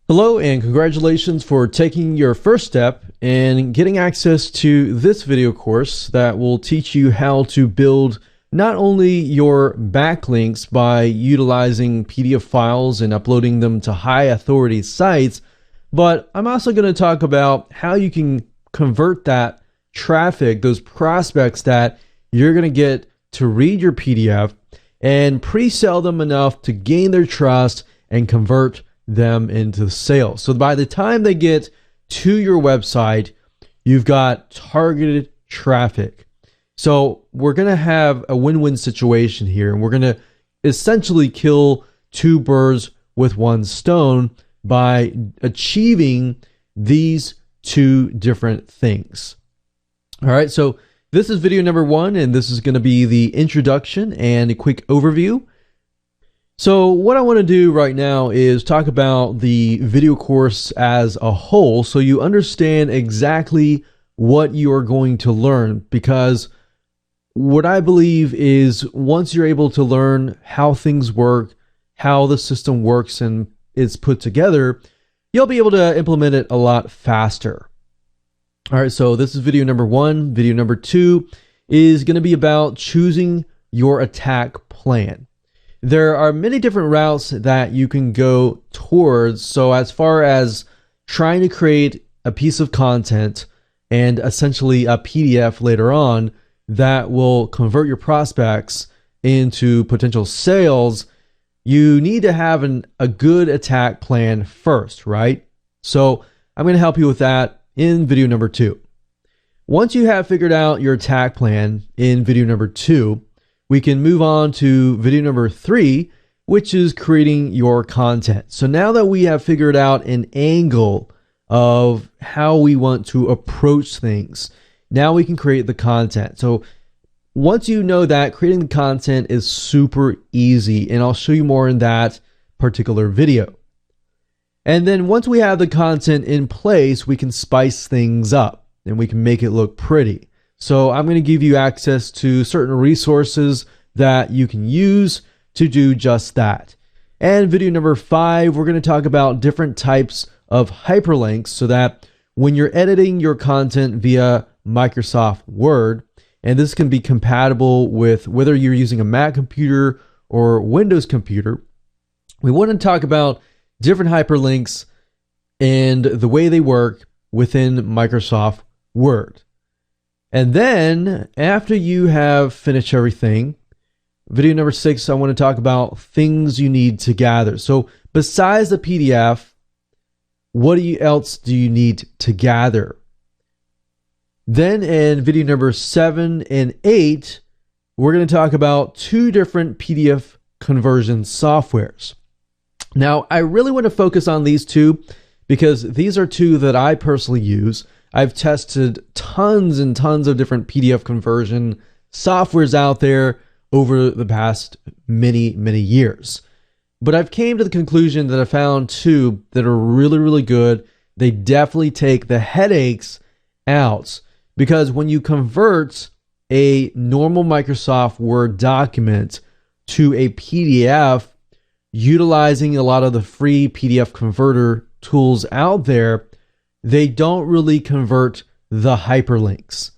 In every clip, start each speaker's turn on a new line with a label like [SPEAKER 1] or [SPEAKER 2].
[SPEAKER 1] Hello and congratulations for taking your first step and getting access to this video course that will teach you how to build not only your backlinks by utilizing PDF files and uploading them to high authority sites, but I'm also going to talk about how you can convert that traffic, those prospects that you're going to get to read your PDF and pre-sell them enough to gain their trust and convert them into sales. So by the time they get to your website, you've got targeted traffic. So we're going to have a win-win situation here, and we're going to essentially kill two birds with one stone by achieving these two different things. All right, so this is video number 1, and this is going to be the introduction and a quick overview. So what I want to do right now is talk about the video course as a whole so you understand exactly what you are going to learn, because what I believe is once you're able to learn how things work, how the system works and is put together, you'll be able to implement it a lot faster. All right, so this is video number 1. Video number 2 is going to be about choosing your attack plan. There are many different routes that you can go towards. So as far as trying to create a piece of content and essentially a PDF later on that will convert your prospects into potential sales, you need to have a good attack plan first, right? So I'm going to help you with that in video number 2. Once you have figured out your attack plan in video number 2, we can move on to video number 3, which is creating your content. So now that we have figured out an angle of how we want to approach things, now we can create the content. So once you know that, creating the content is super easy, and I'll show you more in that particular video. And then once we have the content in place, we can spice things up and we can make it look pretty. So I'm going to give you access to certain resources that you can use to do just that. And video number 5, we're going to talk about different types of hyperlinks so that when you're editing your content via Microsoft Word, and this can be compatible with whether you're using a Mac computer or Windows computer, we want to talk about different hyperlinks and the way they work within Microsoft Word. And then after you have finished everything, video number 6, I want to talk about things you need to gather. So besides the PDF, what else do you need to gather? Then in video number 7 and 8, we're going to talk about 2 different PDF conversion softwares. Now, I really want to focus on these 2 because these are 2 that I personally use. I've tested tons and tons of different PDF conversion softwares out there over the past many years. But I've came to the conclusion that I found 2 that are really good. They definitely take the headaches out, because when you convert a normal Microsoft Word document to a PDF, utilizing a lot of the free PDF converter tools out there, they don't really convert the hyperlinks.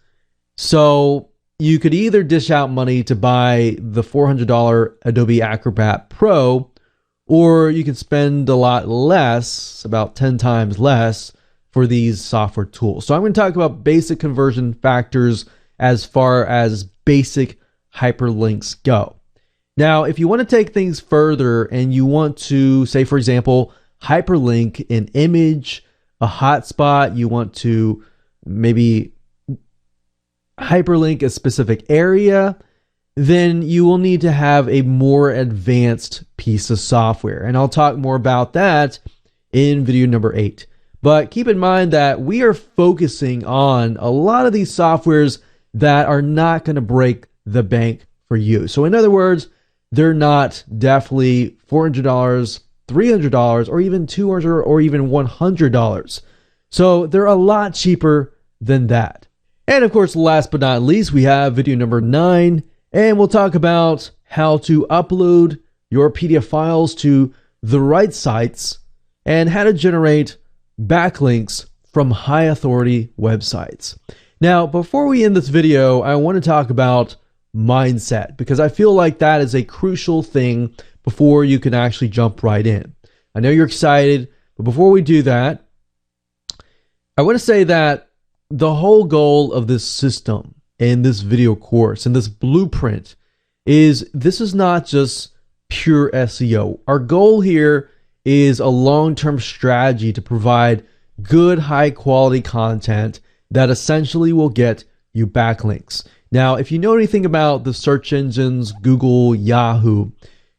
[SPEAKER 1] So you could either dish out money to buy the $400 Adobe Acrobat Pro, or you can spend a lot less, about 10 times less, for these software tools. So I'm going to talk about basic conversion factors as far as basic hyperlinks go. Now, if you want to take things further and you want to, say, for example, hyperlink an image, a hotspot, you want to maybe hyperlink a specific area, then you will need to have a more advanced piece of software. And I'll talk more about that in video number 8. But keep in mind that we are focusing on a lot of these softwares that are not going to break the bank for you. So in other words, they're not definitely $400, $300, or even $200 or even $100. So they're a lot cheaper than that. And of course, last but not least, we have video number 9, and we'll talk about how to upload your PDF files to the right sites and how to generate backlinks from high authority websites. Now, before we end this video, I want to talk about mindset, because I feel like that is a crucial thing before you can actually jump right in. I know you're excited, but before we do that, I want to say that the whole goal of this system in this video course and this blueprint is this is not just pure SEO. Our goal here is a long-term strategy to provide good, high-quality content that essentially will get you backlinks. Now, if you know anything about the search engines, Google, Yahoo,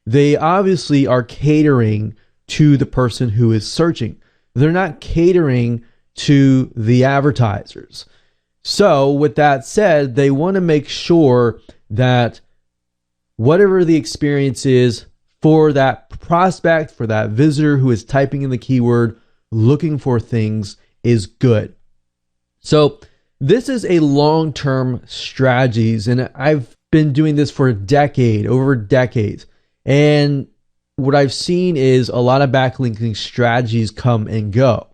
[SPEAKER 1] they obviously are catering to the person who is searching. They're not catering to the advertisers. So with that said, they want to make sure that whatever the experience is for that prospect, for that visitor who is typing in the keyword, looking for things, is good. So this is a long-term strategies, and I've been doing this for a decade, over decades. And what I've seen is a lot of backlinking strategies come and go.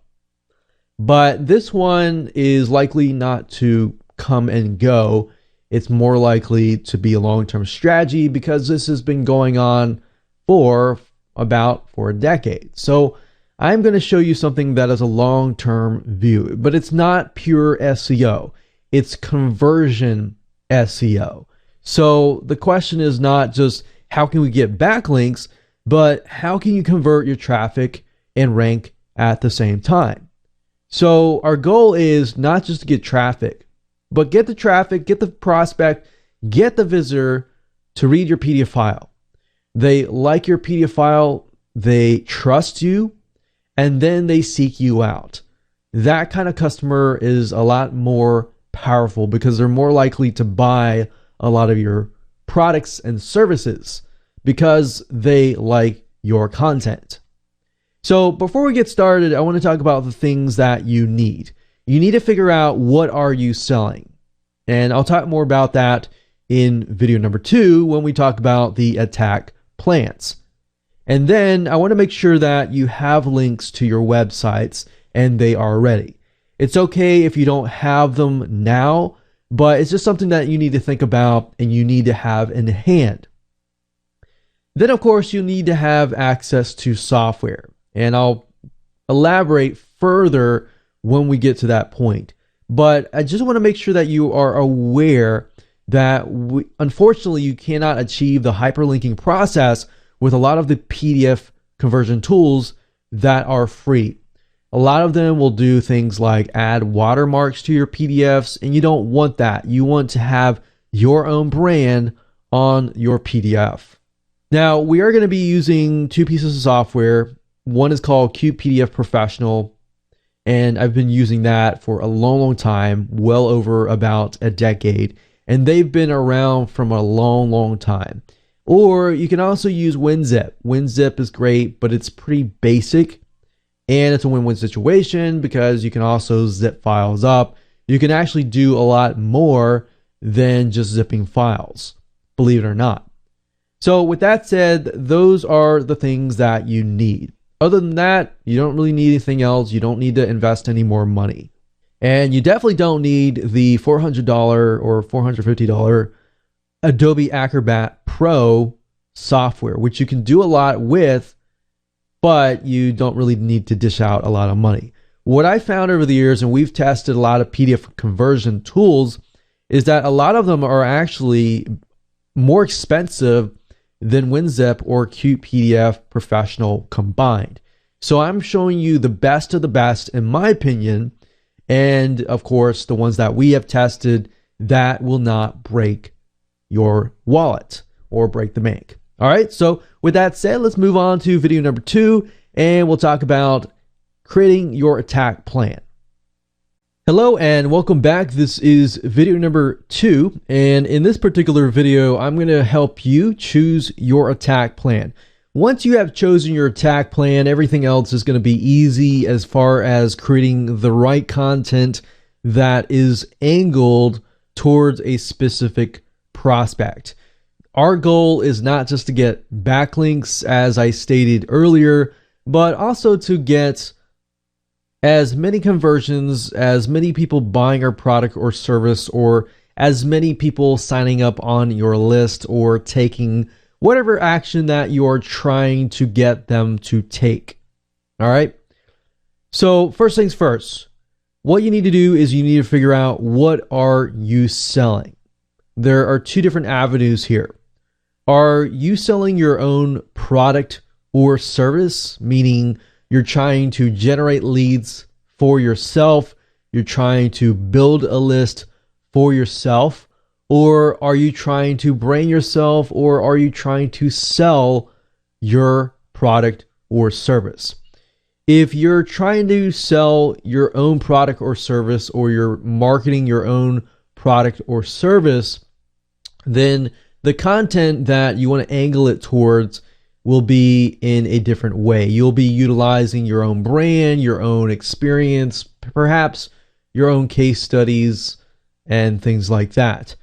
[SPEAKER 1] But this one is likely not to come and go. It's more likely to be a long-term strategy because this has been going on for a decade. So I'm going to show you something that is a long-term view, but it's not pure SEO. It's conversion SEO. So the question is not just how can we get backlinks, but how can you convert your traffic and rank at the same time? So our goal is not just to get traffic, but get the traffic, get the prospect, get the visitor to read your PDF file. They like your PDF file, they trust you, and then they seek you out. That kind of customer is a lot more powerful because they're more likely to buy a lot of your products and services because they like your content. So before we get started, I want to talk about the things that you need. You need to figure out what are you selling. And I'll talk more about that in video number 2 when we talk about the attack plans. And then I want to make sure that you have links to your websites and they are ready. It's okay if you don't have them now, but it's just something that you need to think about and you need to have in hand. Then, of course, you need to have access to software. And I'll elaborate further when we get to that point. But I just want to make sure that you are aware that unfortunately you cannot achieve the hyperlinking process with a lot of the PDF conversion tools that are free. A lot of them will do things like add watermarks to your PDFs, and you don't want that. You want to have your own brand on your PDF. Now, we are going to be using 2 pieces of software. One is called PDF Professional, and I've been using that for a long time, well over about a decade, and they've been around from a long time. Or you can also use WinZip. WinZip is great, but it's pretty basic, and it's a win-win situation because you can also zip files up. You can actually do a lot more than just zipping files, believe it or not. So with that said, those are the things that you need. Other than that, you don't really need anything else. You don't need to invest any more money. And you definitely don't need the $400 or $450 Adobe Acrobat Pro software, which you can do a lot with, but you don't really need to dish out a lot of money. What I found over the years, and we've tested a lot of PDF conversion tools, is that a lot of them are actually more expensive than WinZip or PDF Professional combined. So I'm showing you the best of the best, in my opinion, and of course the ones that we have tested that will not break your wallet or break the bank. All right, so with that said, let's move on to video number 2, and we'll talk about creating your attack plan. Hello and welcome back. This is video number 2, and in this particular video, I'm going to help you choose your attack plan. Once you have chosen your attack plan, everything else is going to be easy as far as creating the right content that is angled towards a specific prospect. Our goal is not just to get backlinks, as I stated earlier, but also to get as many conversions, as many people buying our product or service, or as many people signing up on your list or taking whatever action that you're trying to get them to take. All right. So first things first, what you need to do is you need to figure out, what are you selling? There are two different avenues here. Are you selling your own product or service, meaning you're trying to generate leads for yourself, you're trying to build a list for yourself, or are you trying to brand yourself, or are you trying to sell your product or service? If you're trying to sell your own product or service, or you're marketing your own product or service, then the content that you want to angle it towards will be in a different way. You'll be utilizing your own brand, your own experience, perhaps your own case studies and things like that.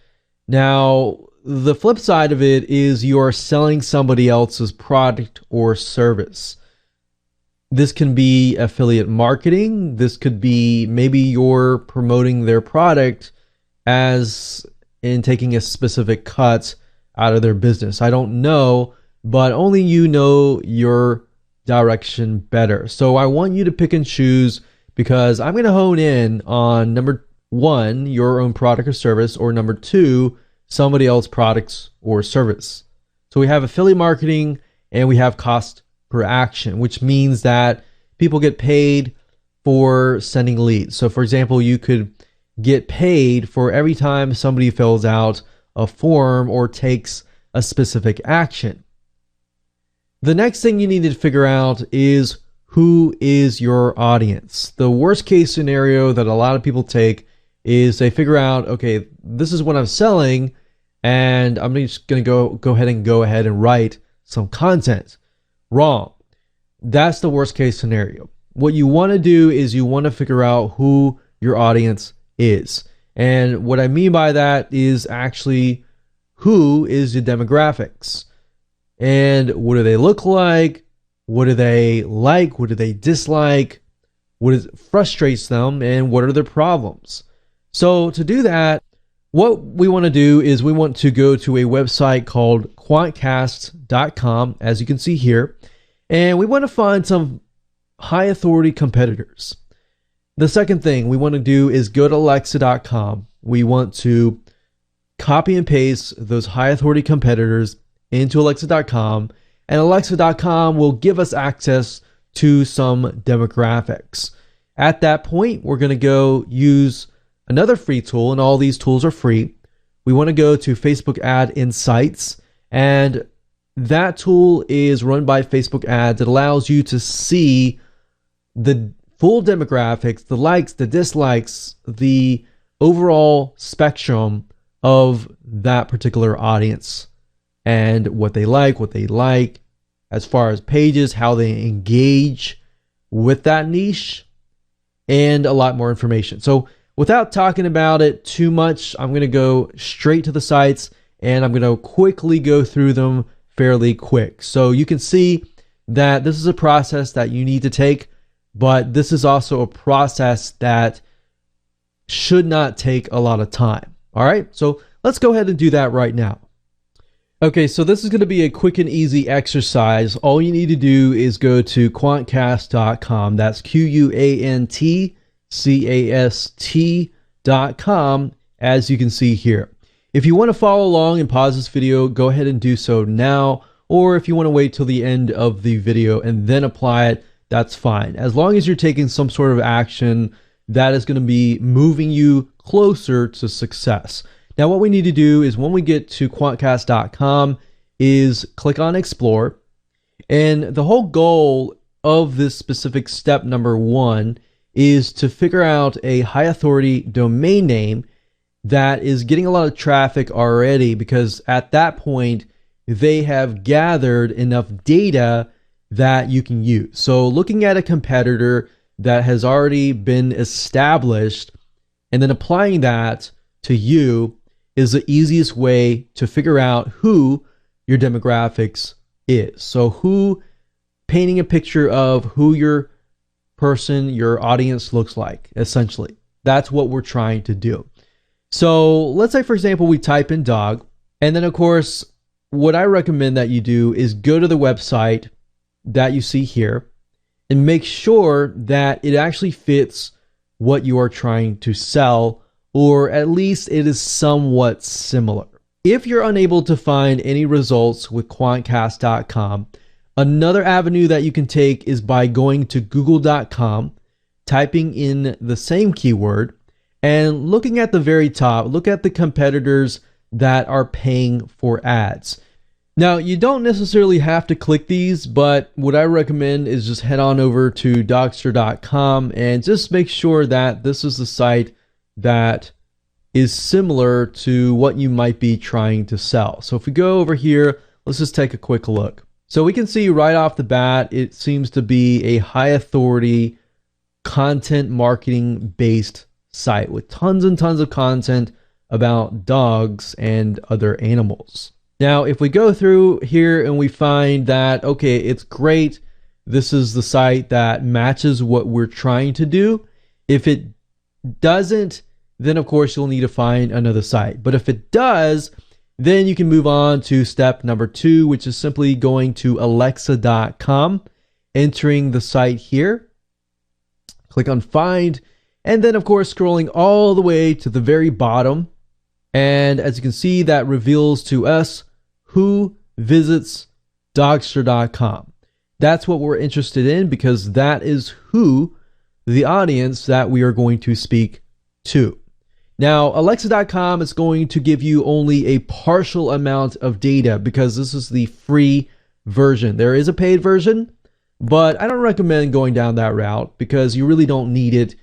[SPEAKER 1] Now, the flip side of it is you're selling somebody else's product or service. This can be affiliate marketing. This could be maybe you're promoting their product as in taking a specific cut out of their business. I don't know, but only you know your direction better. So I want you to pick and choose, because I'm going to hone in on number one, your own product or service, or number two, somebody else's products or service. So we have affiliate marketing and we have cost per action, which means that people get paid for sending leads. So for example, you could get paid for every time somebody fills out a form or takes a specific action. The next thing you need to figure out is, who is your audience? The worst case scenario that a lot of people take is they figure out, okay, this is what I'm selling, and I'm just going to go ahead and write some content. Wrong. That's the worst case scenario. What you want to do is you want to figure out who your audience is. And what I mean by that is actually, who is the demographics? And what do they look like? What do they like? What do they dislike? What frustrates them? And what are their problems? So to do that, what we want to do is we want to go to a website called quantcast.com, as you can see here, and we want to find some high authority competitors. The second thing we want to do is go to alexa.com. We want to copy and paste those high authority competitors into alexa.com, and alexa.com will give us access to some demographics. At that point, we're going to go use another free tool, and all these tools are free. We want to go to Facebook Ad Insights, and that tool is run by Facebook Ads. It allows you to see the full demographics, the likes, the dislikes, the overall spectrum of that particular audience, and what they like, as far as pages, how they engage with that niche, and a lot more information. So without talking about it too much, I'm going to go straight to the sites, and I'm going to quickly go through them fairly quick. So you can see that this is a process that you need to take, but this is also a process that should not take a lot of time. All right, so let's go ahead and do that right now. Okay, so this is going to be a quick and easy exercise. All you need to do is go to quantcast.com. That's quantcast.com, as you can see here. If you want to follow along and pause this video, go ahead and do so now. Or if you want to wait till the end of the video and then apply it, that's fine. As long as you're taking some sort of action that is going to be moving you closer to success. Now, what we need to do is, when we get to quantcast.com, is click on Explore. And the whole goal of this specific step number one is to figure out a high authority domain name that is getting a lot of traffic already, because at that point, they have gathered enough data that you can use. So looking at a competitor that has already been established and then applying that to you is the easiest way to figure out who your demographics is. So who painting a picture of who your person, your audience looks like, essentially. That's what we're trying to do. So let's say, for example, we type in dog, and then of course, what I recommend that you do is go to the website that you see here and make sure that it actually fits what you are trying to sell, or at least it is somewhat similar. If you're unable to find any results with quantcast.com, another avenue that you can take is by going to google.com, typing in the same keyword, and looking at the very top, look at the competitors that are paying for ads. Now, you don't necessarily have to click these, but what I recommend is just head on over to Dogster.com and just make sure that this is the site that is similar to what you might be trying to sell. So if we go over here, let's just take a quick look. So we can see right off the bat, it seems to be a high authority content marketing based site with tons and tons of content about dogs and other animals. Now, if we go through here and we find that, okay, it's great, this is the site that matches what we're trying to do. If it doesn't, then of course you'll need to find another site. But if it does, then you can move on to step number 2, which is simply going to alexa.com, entering the site here, click on find, and then of course scrolling all the way to the very bottom. And as you can see, that reveals to us who visits Dogster.com. That's what we're interested in, because that is who the audience that we are going to speak to. Now, Alexa.com is going to give you only a partial amount of data because this is the free version. There is a paid version, but I don't recommend going down that route because you really don't need it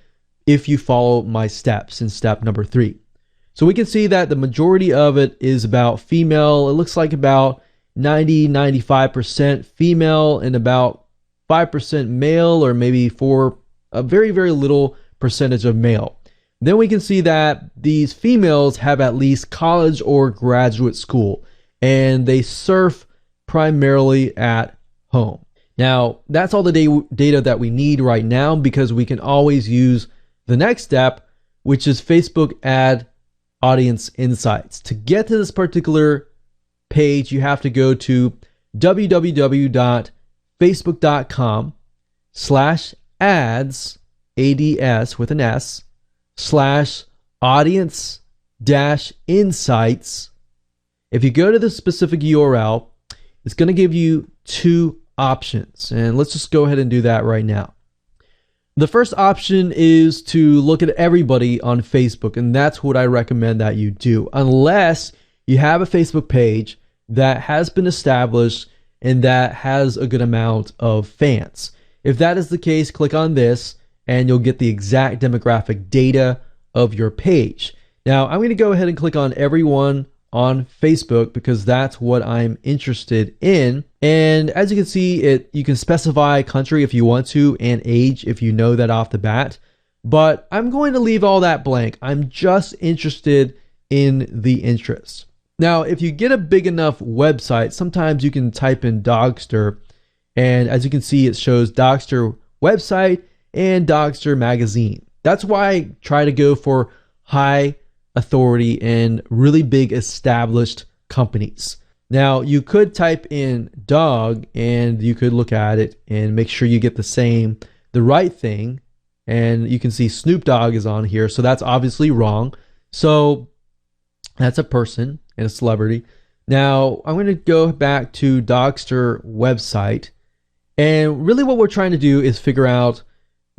[SPEAKER 1] if you follow my steps in step number 3. So we can see that the majority of it is about female. It looks like about 90-95% female and about 5% male, or maybe for a very, very little percentage of male. Then we can see that these females have at least college or graduate school, and they surf primarily at home. Now, that's all the data that we need right now, because we can always use the next step, which is Facebook ad audience insights. To get to this particular page, you have to go to www.facebook.com/ads, ADS with an S, /audience-insights. If you go to the specific URL, it's going to give you 2 options. And let's just go ahead and do that right now. The first option is to look at everybody on Facebook, and that's what I recommend that you do, unless you have a Facebook page that has been established and that has a good amount of fans. If that is the case, click on this and you'll get the exact demographic data of your page. Now, I'm going to go ahead and click on everyone on Facebook because that's what I'm interested in. And as you can see, you can specify country if you want to and age if you know that off the bat. But I'm going to leave all that blank. I'm just interested in the interests. Now, if you get a big enough website, sometimes you can type in Dogster, and as you can see, it shows Dogster website and Dogster magazine. That's why I try to go for high authority and really big established companies. Now, you could type in dog and you could look at it and make sure you get the right thing. And you can see Snoop Dogg is on here, so that's obviously wrong. So that's a person and a celebrity. Now, I'm going to go back to Dogster website. And really what we're trying to do is figure out,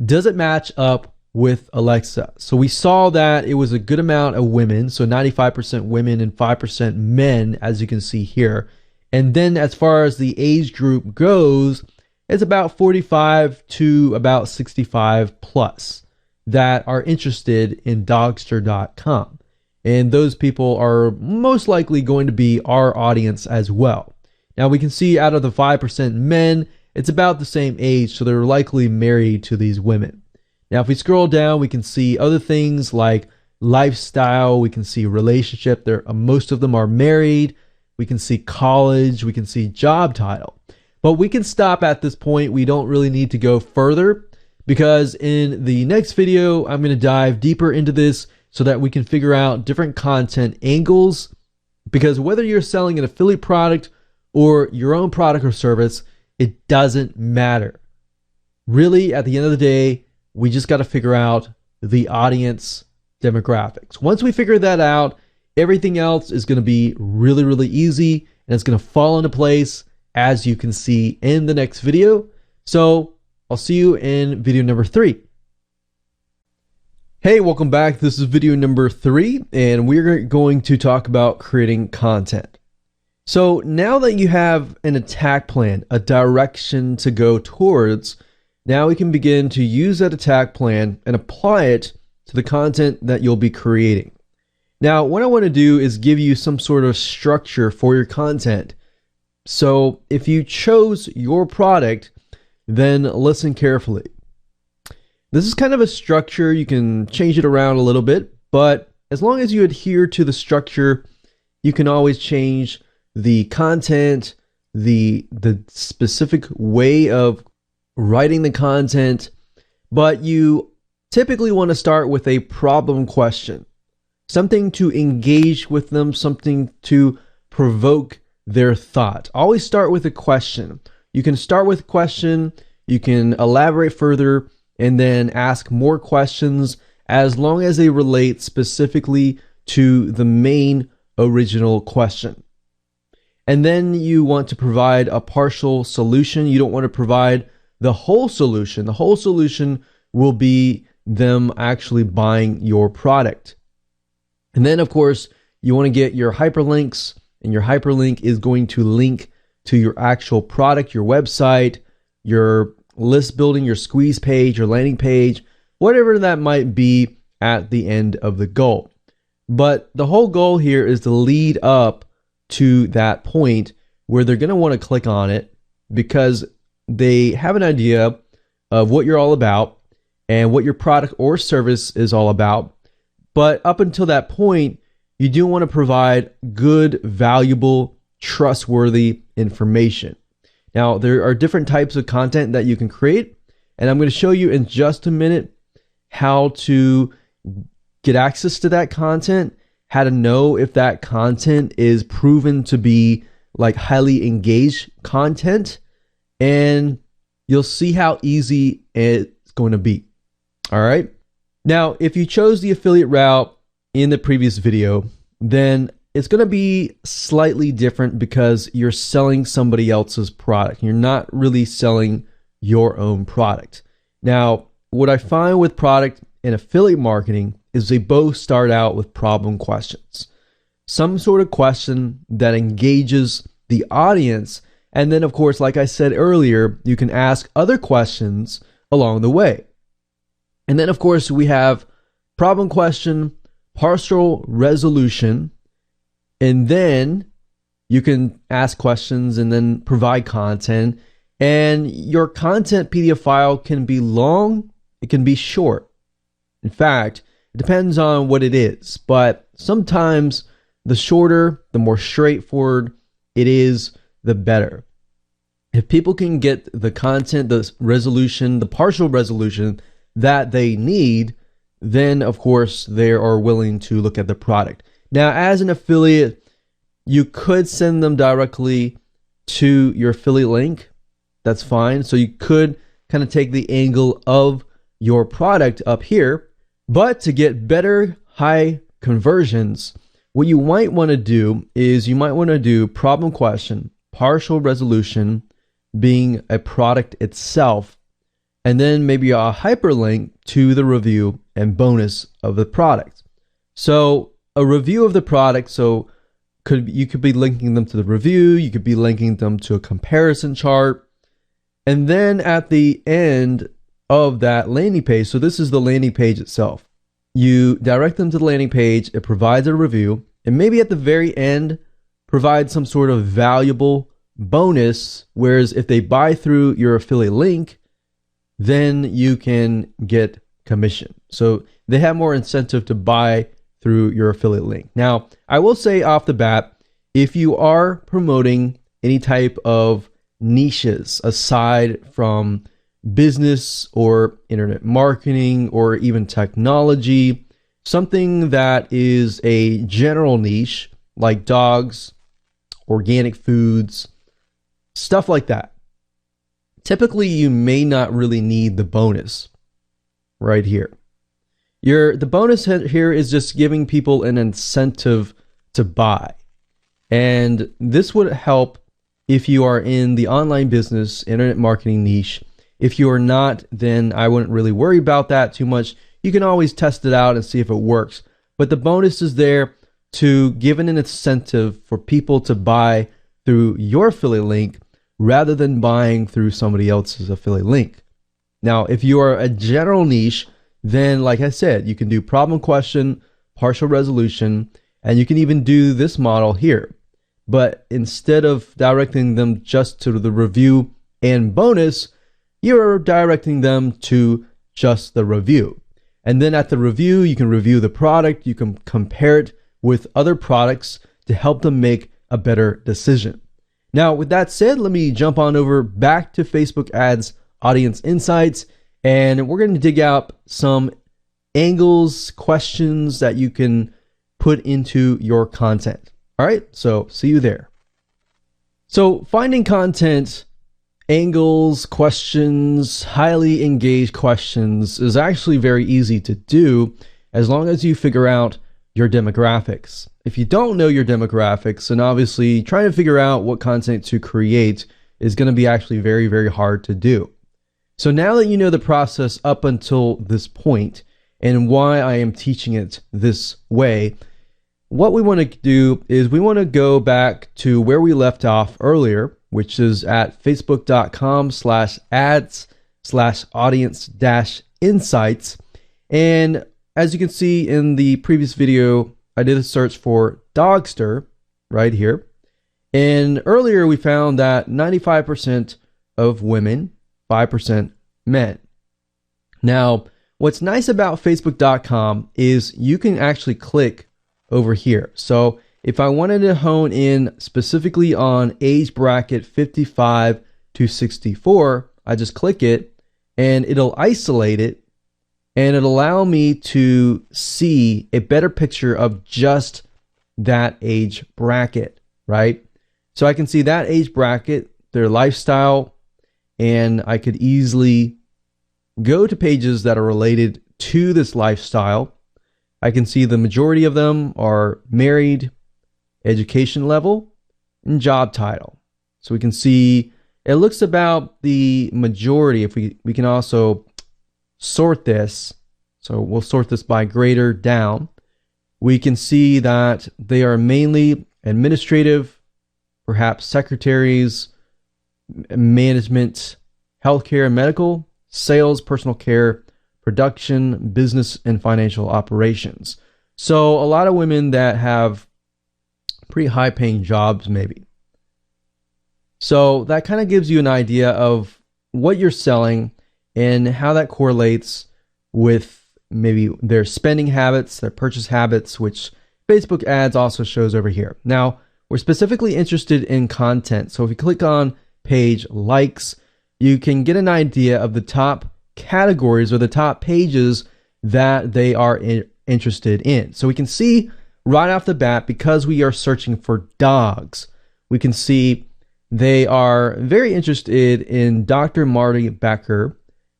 [SPEAKER 1] does it match up with Alexa? So we saw that it was a good amount of women, so 95% women and 5% men, as you can see here. And then as far as the age group goes, it's about 45 to about 65 plus that are interested in Dogster.com. And those people are most likely going to be our audience as well. Now we can see out of the 5% men, it's about the same age, so they're likely married to these women. Now, if we scroll down, we can see other things like lifestyle. We can see relationship. Most of them are married. We can see college. We can see job title. But we can stop at this point. We don't really need to go further, because in the next video, I'm going to dive deeper into this so that we can figure out different content angles. Because whether you're selling an affiliate product or your own product or service, it doesn't matter. Really, at the end of the day, we just got to figure out the audience demographics. Once we figure that out, everything else is going to be really, really easy, and it's going to fall into place, as you can see in the next video. So I'll see you in video number 3. Hey, welcome back. This is video number 3, and we're going to talk about creating content. So now that you have an attack plan, a direction to go towards, now we can begin to use that attack plan and apply it to the content that you'll be creating. Now, what I want to do is give you some sort of structure for your content. So if you chose your product, then listen carefully. This is kind of a structure. You can change it around a little bit, but as long as you adhere to the structure, you can always change the content, the specific way of writing the content, but you typically want to start with a problem question, something to engage with them, something to provoke their thought. Always start with a question. You can start with a question, you can elaborate further, and then ask more questions as long as they relate specifically to the main original question. And then you want to provide a partial solution. You don't want to provide the whole solution. The whole solution will be them actually buying your product. And then, of course, you want to get your hyperlinks, and your hyperlink is going to link to your actual product, your website, your list building, your squeeze page, your landing page, whatever that might be at the end of the goal. But the whole goal here is to lead up to that point where they're going to want to click on it because they have an idea of what you're all about and what your product or service is all about. But up until that point, you do want to provide good, valuable, trustworthy information. Now, there are different types of content that you can create, and I'm going to show you in just a minute how to get access to that content, how to know if that content is proven to be like highly engaged content, and you'll see how easy it's going to be. All right. Now, if you chose the affiliate route in the previous video, then it's going to be slightly different because you're selling somebody else's product. You're not really selling your own product. Now, what I find with product and affiliate marketing is they both start out with problem questions. Some sort of question that engages the audience. And then, of course, like I said earlier, you can ask other questions along the way. And then, of course, we have problem question, partial resolution, and then you can ask questions and then provide content. And your content PDF file can be long, it can be short. In fact, it depends on what it is, but sometimes the shorter, the more straightforward it is, the better. If people can get the content, the resolution, the partial resolution that they need, then of course they are willing to look at the product. Now, as an affiliate, you could send them directly to your affiliate link. That's fine. So you could kind of take the angle of your product up here. But to get better high conversions, what you might want to do is you might want to do problem question, partial resolution being a product itself, and then maybe a hyperlink to the review and bonus of the product. So a review of the product, so you could be linking them to the review, you could be linking them to a comparison chart, and then at the end of that landing page, so this is the landing page itself, you direct them to the landing page, it provides a review, and maybe at the very end provide some sort of valuable bonus, whereas if they buy through your affiliate link, then you can get commission. So they have more incentive to buy through your affiliate link. Now, I will say off the bat, if you are promoting any type of niches aside from business or internet marketing or even technology. Something that is a general niche like dogs, organic foods, stuff like that. Typically, you may not really need the bonus right here. The bonus here is just giving people an incentive to buy. And this would help if you are in the online business, internet marketing niche. If you are not, then I wouldn't really worry about that too much. You can always test it out and see if it works. But the bonus is there to give an incentive for people to buy through your affiliate link rather than buying through somebody else's affiliate link. Now, if you are a general niche, then like I said, you can do problem question, partial resolution, and you can even do this model here. But instead of directing them just to the review and bonus, you're directing them to just the review. And then at the review, you can review the product, you can compare it with other products to help them make a better decision. Now, with that said, let me jump on over back to Facebook Ads Audience Insights, and we're going to dig out some angles, questions that you can put into your content. All right, so see you there. So finding content, angles, questions, highly engaged questions is actually very easy to do as long as you figure out your demographics. If you don't know your demographics, then obviously trying to figure out what content to create is going to be actually very, very hard to do. So now that you know the process up until this point and why I am teaching it this way, what we want to do is we want to go back to where we left off earlier, which is at facebook.com/ads/audience-insights. And as you can see in the previous video, I did a search for Dogster right here. And earlier we found that 95% of women, 5% men. Now, what's nice about facebook.com is you can actually click over here. So if I wanted to hone in specifically on age bracket 55 to 64, I just click it and it'll isolate it and it'll allow me to see a better picture of just that age bracket, right? So I can see that age bracket, their lifestyle, and I could easily go to pages that are related to this lifestyle. I can see the majority of them are married, education level, and job title. So we can see it looks about the majority. If we can also sort this, so we'll sort this by greater down. We can see that they are mainly administrative, perhaps secretaries, management, healthcare and medical, sales, personal care, production, business, and financial operations. So a lot of women that have pretty high paying jobs maybe. So that kind of gives you an idea of what you're selling and how that correlates with maybe their spending habits, their purchase habits, which Facebook ads also shows over here. Now, we're specifically interested in content. So if you click on page likes, you can get an idea of the top categories or the top pages that they are interested in. So we can see right off the bat, because we are searching for dogs, we can see they are very interested in Dr. Marty Becker,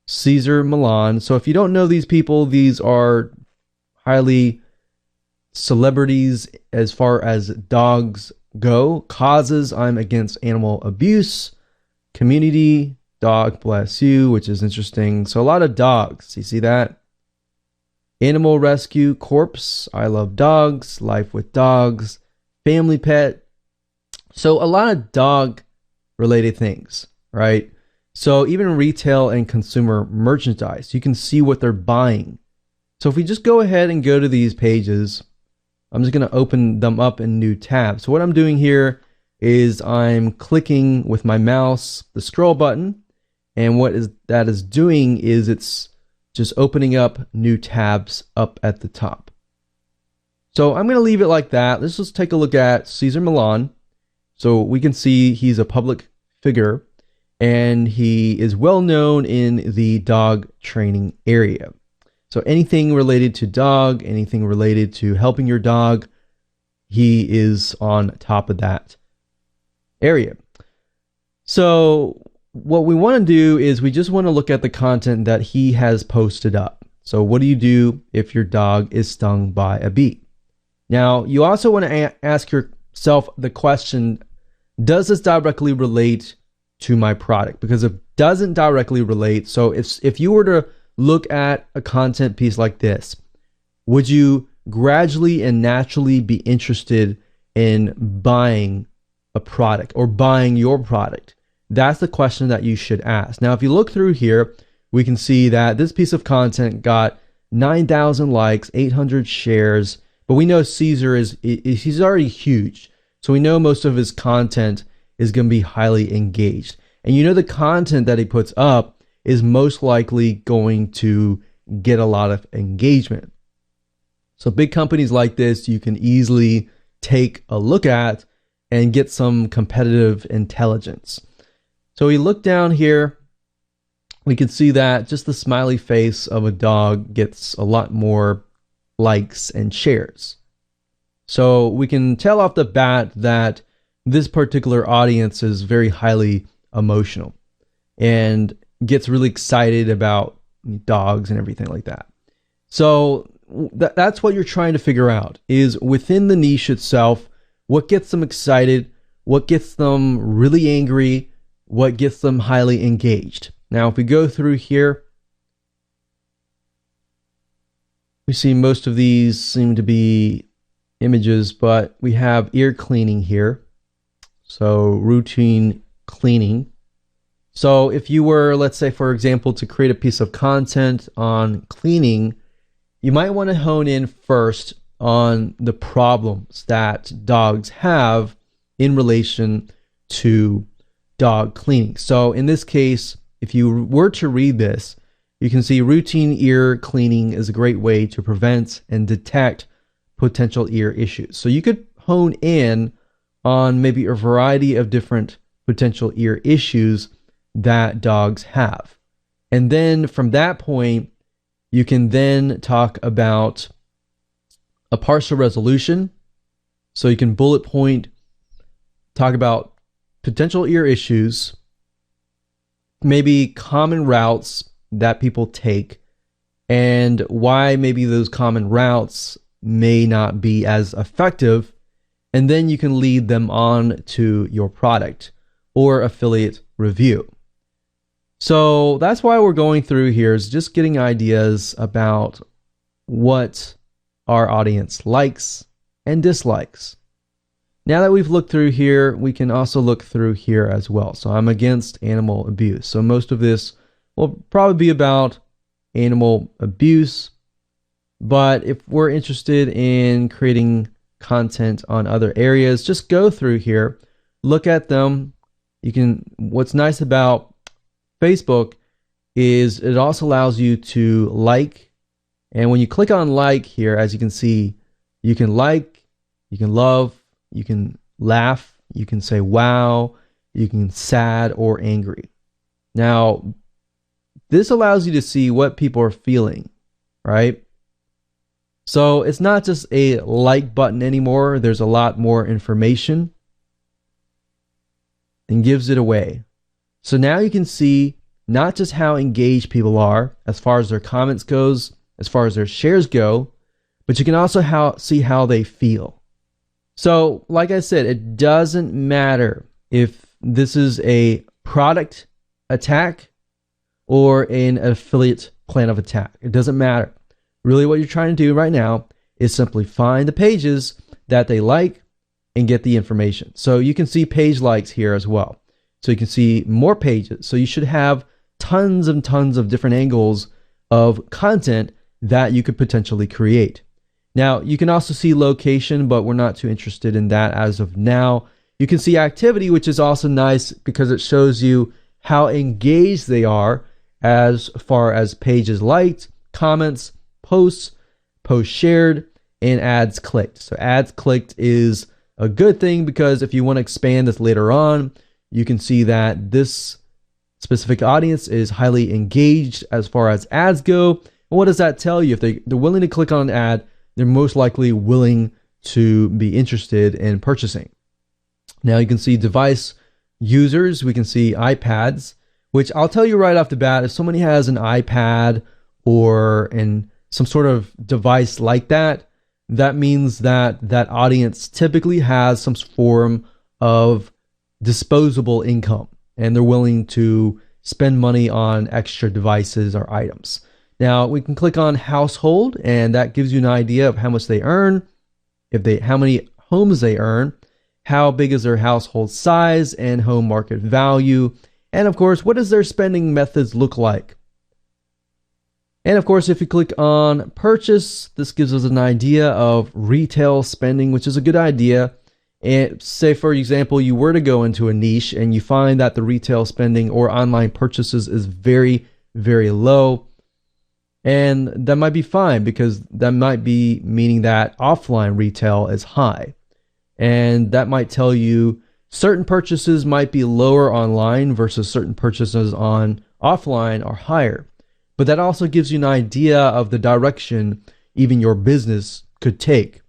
[SPEAKER 1] Cesar Millan. So if you don't know these people, these are highly celebrities as far as dogs go. Causes: I'm against animal abuse. Community: dog bless you, which is interesting. So a lot of dogs. You see that? Animal rescue: corpse, I love dogs. Life with dogs. Family pet. So a lot of dog related things, right? So even retail and consumer merchandise, you can see what they're buying. So if we just go ahead and go to these pages, I'm just going to open them up in new tabs. So what I'm doing here is I'm clicking with my mouse the scroll button, and what that is doing is it's just opening up new tabs up at the top. So I'm going to leave it like that. Let's just take a look at Cesar Millan. So we can see he's a public figure. and he is well known in the dog training area. So anything related to dog, anything related to helping your dog, he is on top of that area. So what we want to do is we just want to look at the content that he has posted up. So what do you do if your dog is stung by a bee? Now, you also want to ask yourself the question, does this directly relate to my product? Because it doesn't directly relate. So if you were to look at a content piece like this, would you gradually and naturally be interested in buying a product or buying your product? That's the question that you should ask. Now, if you look through here, we can see that this piece of content got 9,000 likes, 800 shares, but we know Caesar he's already huge. So we know most of his content is going to be highly engaged. And you know the content that he puts up is most likely going to get a lot of engagement. So big companies like this, you can easily take a look at and get some competitive intelligence. So we look down here, we can see that just the smiley face of a dog gets a lot more likes and shares. So we can tell off the bat that this particular audience is very highly emotional and gets really excited about dogs and everything like that. So that's what you're trying to figure out, is within the niche itself, what gets them excited, what gets them really angry, what gets them highly engaged. Now, if we go through here, we see most of these seem to be images, but we have ear cleaning here. So routine cleaning. So if you were, let's say, for example, to create a piece of content on cleaning, you might want to hone in first on the problems that dogs have in relation to dog cleaning. So in this case, if you were to read this, you can see routine ear cleaning is a great way to prevent and detect potential ear issues. So you could hone in on maybe a variety of different potential ear issues that dogs have. And then from that point, you can then talk about a partial resolution. So you can bullet point, talk about potential ear issues, maybe common routes that people take, and why maybe those common routes may not be as effective. And then you can lead them on to your product or affiliate review. So that's why we're going through here, is just getting ideas about what our audience likes and dislikes. Now that we've looked through here, we can also look through here as well. So I'm against animal abuse. So most of this will probably be about animal abuse. But if we're interested in creating content on other areas, just go through here, look at them. What's nice about Facebook is it also allows you to like. And when you click on like here, as you can see, you can like, you can love, you can laugh, you can say wow, you can sad or angry. Now, this allows you to see what people are feeling, right? So it's not just a like button anymore. There's a lot more information and gives it away. So now you can see not just how engaged people are as far as their comments goes, as far as their shares go, but you can also see how they feel. So like I said, it doesn't matter if this is a product attack or an affiliate plan of attack. It doesn't matter. Really what you're trying to do right now is simply find the pages that they like and get the information. So you can see page likes here as well. So you can see more pages. So you should have tons and tons of different angles of content that you could potentially create. Now, you can also see location, but we're not too interested in that as of now. You can see activity, which is also nice because it shows you how engaged they are as far as pages liked, comments, posts shared, and ads clicked. So ads clicked is a good thing because if you want to expand this later on, you can see that this specific audience is highly engaged as far as ads go. And what does that tell you? If they're willing to click on an ad, they're most likely willing to be interested in purchasing. Now you can see device users, we can see iPads, which I'll tell you right off the bat, if somebody has an iPad or some sort of device like that, that means that that audience typically has some form of disposable income, and they're willing to spend money on extra devices or items. Now we can click on household, and that gives you an idea of how much they earn, how many homes they earn, how big is their household size and home market value, and of course, what does their spending methods look like? And of course, if you click on purchase, this gives us an idea of retail spending, which is a good idea. And say, for example, you were to go into a niche and you find that the retail spending or online purchases is very, very low. And that might be fine, because that might be meaning that offline retail is high. And that might tell you certain purchases might be lower online versus certain purchases on offline are higher. But that also gives you an idea of the direction even your business could take.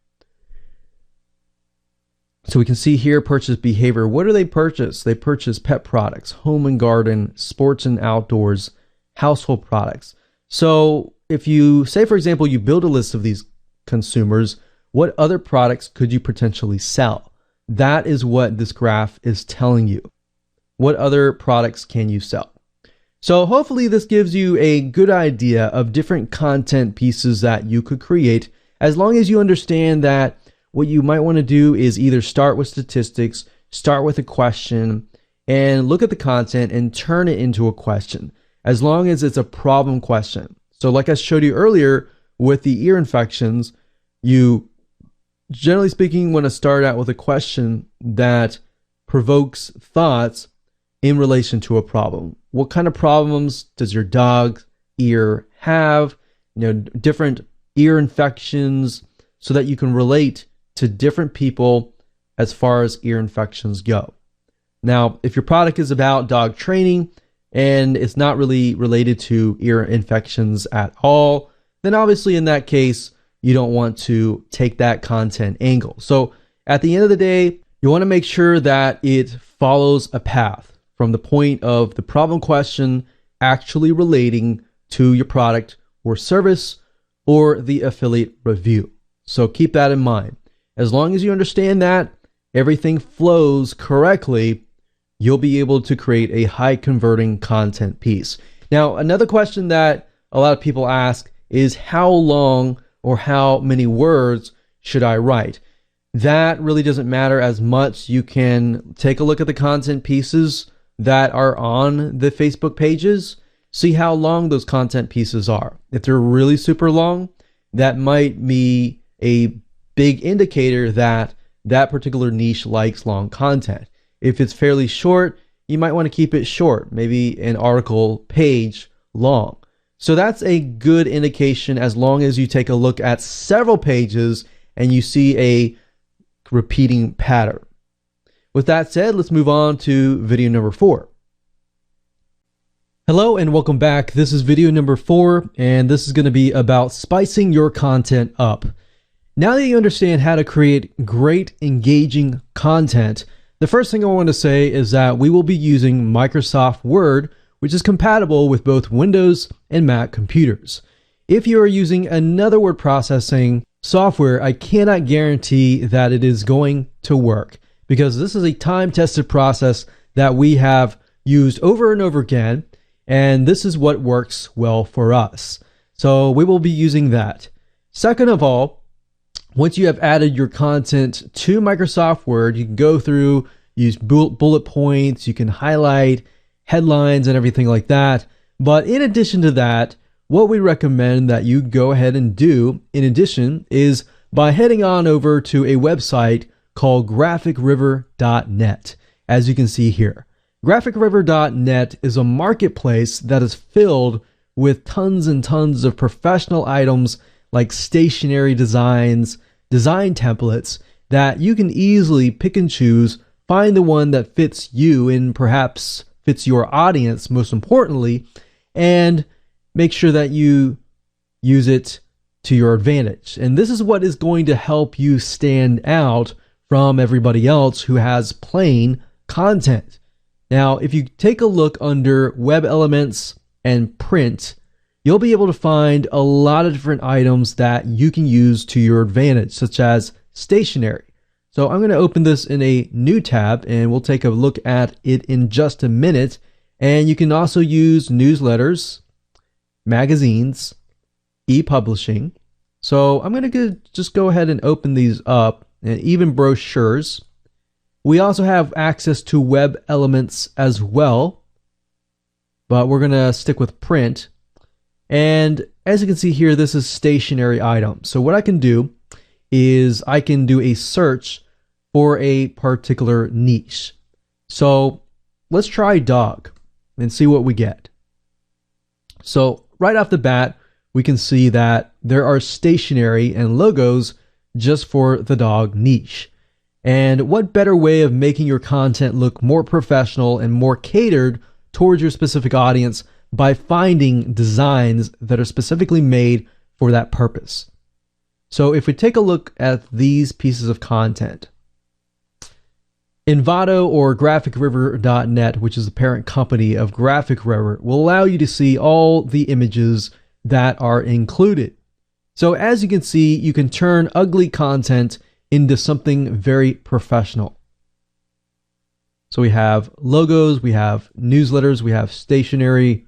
[SPEAKER 1] So we can see here purchase behavior. What do they purchase? They purchase pet products, home and garden, sports and outdoors, household products. So if you say, for example, you build a list of these consumers, what other products could you potentially sell? That is what this graph is telling you. What other products can you sell? So hopefully this gives you a good idea of different content pieces that you could create, as long as you understand that what you might want to do is either start with statistics, start with a question, and look at the content and turn it into a question, as long as it's a problem question. So like I showed you earlier with the ear infections, you generally speaking want to start out with a question that provokes thoughts in relation to a problem. What kind of problems does your dog's ear have? Different ear infections, so that you can relate to different people as far as ear infections go. Now, if your product is about dog training and it's not really related to ear infections at all, then obviously in that case, you don't want to take that content angle. So at the end of the day, you want to make sure that it follows a path from the point of the problem question actually relating to your product or service or the affiliate review. So keep that in mind. As long as you understand that everything flows correctly, you'll be able to create a high converting content piece. Now, another question that a lot of people ask is how long or how many words should I write? That really doesn't matter as much. You can take a look at the content pieces that are on the Facebook pages, see how long those content pieces are. If they're really super long, that might be a big indicator that that particular niche likes long content. If it's fairly short, you might want to keep it short, maybe an article page long. So that's a good indication, as long as you take a look at several pages and you see a repeating pattern. With that said, let's move on to video number 4. Hello and welcome back. This is video number 4, and this is going to be about spicing your content up. Now that you understand how to create great, engaging content, the first thing I want to say is that we will be using Microsoft Word, which is compatible with both Windows and Mac computers. If you are using another word processing software, I cannot guarantee that it is going to work, because this is a time-tested process that we have used over and over again, and this is what works well for us. So we will be using that. Second of all, once you have added your content to Microsoft Word, you can go through, use bullet points, you can highlight headlines and everything like that. But in addition to that, what we recommend that you go ahead and do in addition is by heading on over to a website called graphicriver.net, as you can see here. Graphicriver.net is a marketplace that is filled with tons and tons of professional items like stationery designs, design templates that you can easily pick and choose, find the one that fits you in perhaps fits your audience most importantly, and make sure that you use it to your advantage. And this is what is going to help you stand out from everybody else who has plain content. Now, if you take a look under web elements and print, you'll be able to find a lot of different items that you can use to your advantage, such as stationery. So I'm going to open this in a new tab and we'll take a look at it in just a minute. And you can also use newsletters, magazines, e-publishing. So I'm going to just go ahead and open these up, and even brochures. We also have access to web elements as well, but we're going to stick with print. And as you can see here, this is stationary items. So what I can do is I can do a search for a particular niche. So let's try dog and see what we get. So right off the bat, we can see that there are stationery and logos just for the dog niche. And what better way of making your content look more professional and more catered towards your specific audience by finding designs that are specifically made for that purpose. So if we take a look at these pieces of content, Envato or GraphicRiver.net, which is the parent company of Graphic River, will allow you to see all the images that are included. So as you can see, you can turn ugly content into something very professional. So we have logos, we have newsletters, we have stationery,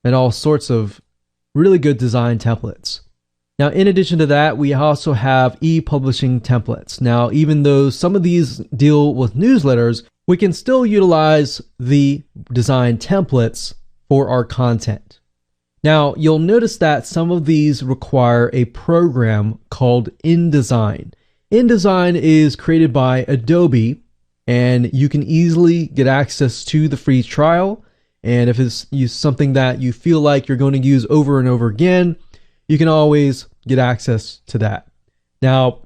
[SPEAKER 1] and all sorts of really good design templates. Now, in addition to that, we also have e-publishing templates. Now, even though some of these deal with newsletters, we can still utilize the design templates for our content. Now, you'll notice that some of these require a program called InDesign. InDesign is created by Adobe, and you can easily get access to the free trial. And if it's something that you feel like you're going to use over and over again, you can always get access to that. Now,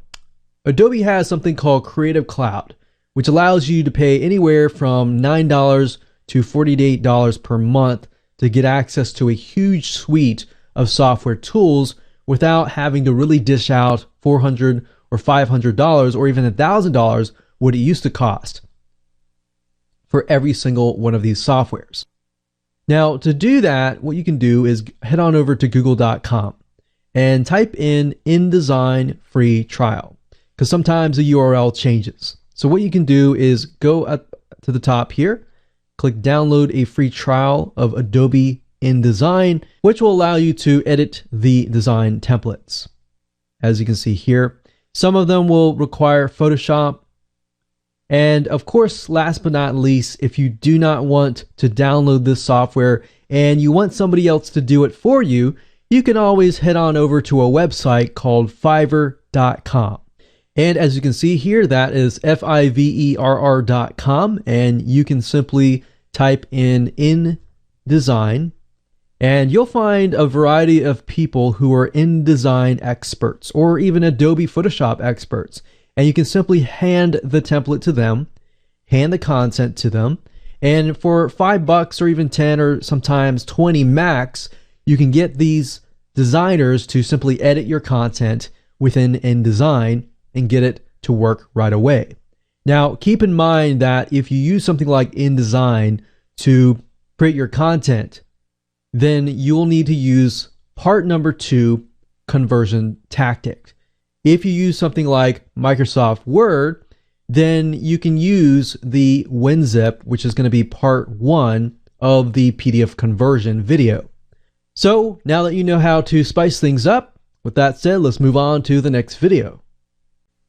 [SPEAKER 1] Adobe has something called Creative Cloud, which allows you to pay anywhere from $9 to $48 per month to get access to a huge suite of software tools without having to really dish out $400 or $500 or even $1,000 what it used to cost for every single one of these softwares. Now, to do that, what you can do is head on over to google.com and type in InDesign free trial, because sometimes the URL changes. So what you can do is go up to the top here, click download a free trial of Adobe InDesign, which will allow you to edit the design templates. As you can see here, some of them will require Photoshop. And of course, last but not least, if you do not want to download this software and you want somebody else to do it for you, you can always head on over to a website called Fiverr.com. And as you can see here, that is Fiverr.com, and you can simply type in InDesign, and you'll find a variety of people who are InDesign experts or even Adobe Photoshop experts. And you can simply hand the template to them, hand the content to them, and for $5 or even 10 or sometimes 20 max, you can get these designers to simply edit your content within InDesign and get it to work right away. Now, keep in mind that if you use something like InDesign to create your content, then you'll need to use part number 2, conversion tactic. If you use something like Microsoft Word, then you can use the WinZip, which is going to be part 1 of the PDF conversion video. So now that you know how to spice things up, with that said, let's move on to the next video.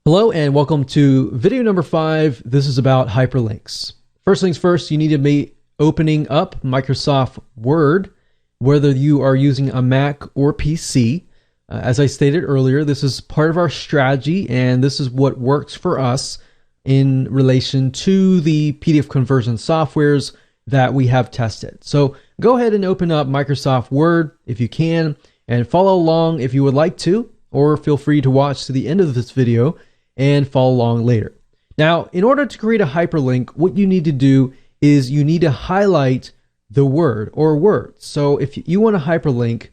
[SPEAKER 1] Hello and welcome to video number 5. This is about hyperlinks. First things first, you need to be opening up Microsoft Word, whether you are using a Mac or PC. As I stated earlier, this is part of our strategy, and this is what works for us in relation to the PDF conversion softwares that we have tested. So go ahead and open up Microsoft Word if you can, and follow along if you would like to, or feel free to watch to the end of this video and follow along later. Now, in order to create a hyperlink, what you need to do is you need to highlight the word or words. So if you want to hyperlink